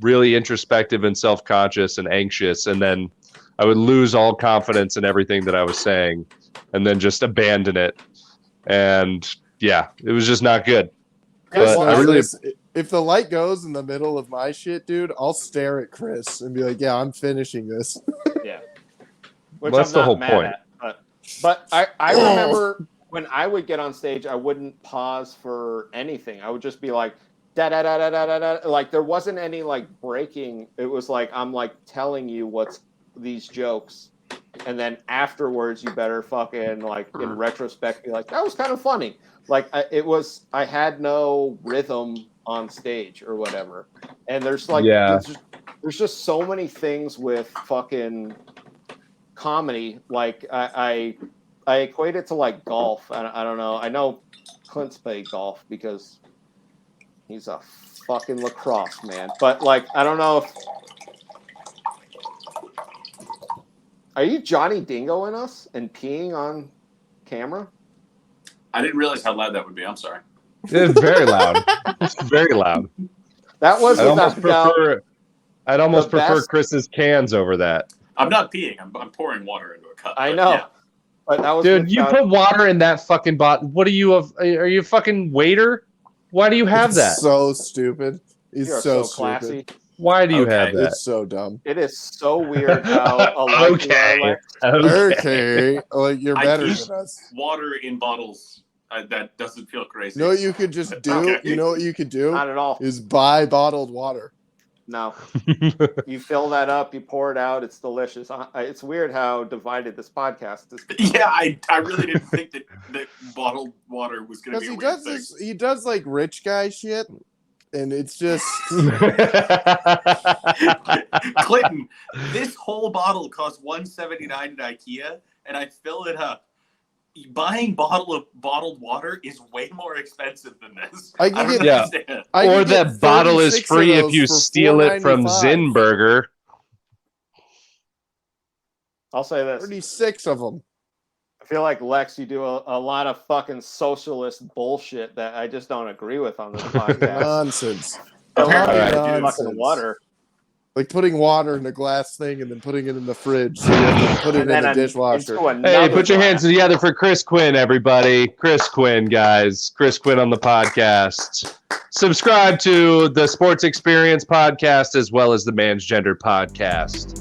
really introspective and self-conscious and anxious. And then I would lose all confidence in everything that I was saying and then just abandon it. And yeah, it was just not good. Chris, But I really, if the light goes in the middle of my shit, dude, I'll stare at Chris and be like, yeah, I'm finishing this. Yeah. Which Well, that's I'm the not whole mad point. at, but I remember when I would get on stage, I wouldn't pause for anything. I would just be like, da da da da da da da. Like there wasn't any like breaking. It was like I'm like telling you what's these jokes, and then afterwards you better fucking like in retrospect be like, that was kind of funny. Like I had no rhythm on stage or whatever. And there's like there's just so many things with fucking comedy. Like I equate it to like golf. I don't know. I know Clint's played golf because he's a fucking lacrosse man. But like I don't know if Are you Johnny Dingoing us and peeing on camera? I didn't realize how loud that would be. I'm sorry. It's very loud. It's very loud. That was I'd almost prefer best. Chris's cans over that. I'm not peeing. I'm pouring water into a cup. I but know. yeah. But that was Dude, you put water in that fucking bottle. What are you? Are you a fucking waiter? Why do you have that? So stupid. He's You're so classy. stupid. Why do you Okay. have that? It's so dumb. It is so weird how Okay. Okay, like you're I better keep than us. water in bottles. That doesn't feel crazy. You know what you could just do? Okay. You know what you could do? Not at all. Is buy bottled water. No. You fill that up, you pour it out. It's delicious. It's weird how divided this podcast is. Yeah, I really didn't think that bottled water was going to Because be a weird thing. he does like rich guy shit, and it's just Clinton, this whole bottle costs $179 at IKEA, and I fill it up. Buying bottled water is way more expensive than this. I don't get- understand. Or that bottle is 36 free of if you those for steal it from $4.95. Zinburger. I'll say this. 36 of them. I feel like, Lex, you do a lot of fucking socialist bullshit that I just don't agree with on this podcast. Nonsense. Apparently, Alright. I do. Fucking water. Like putting water in a glass thing and then putting it in the fridge. So you have to put it And in then the dishwasher. into Hey, another put your hands glass. together for Chris Quinn, everybody. Chris Quinn, guys. Chris Quinn on the podcast. Subscribe to the Sports Experience podcast as well as the Man's Gender podcast.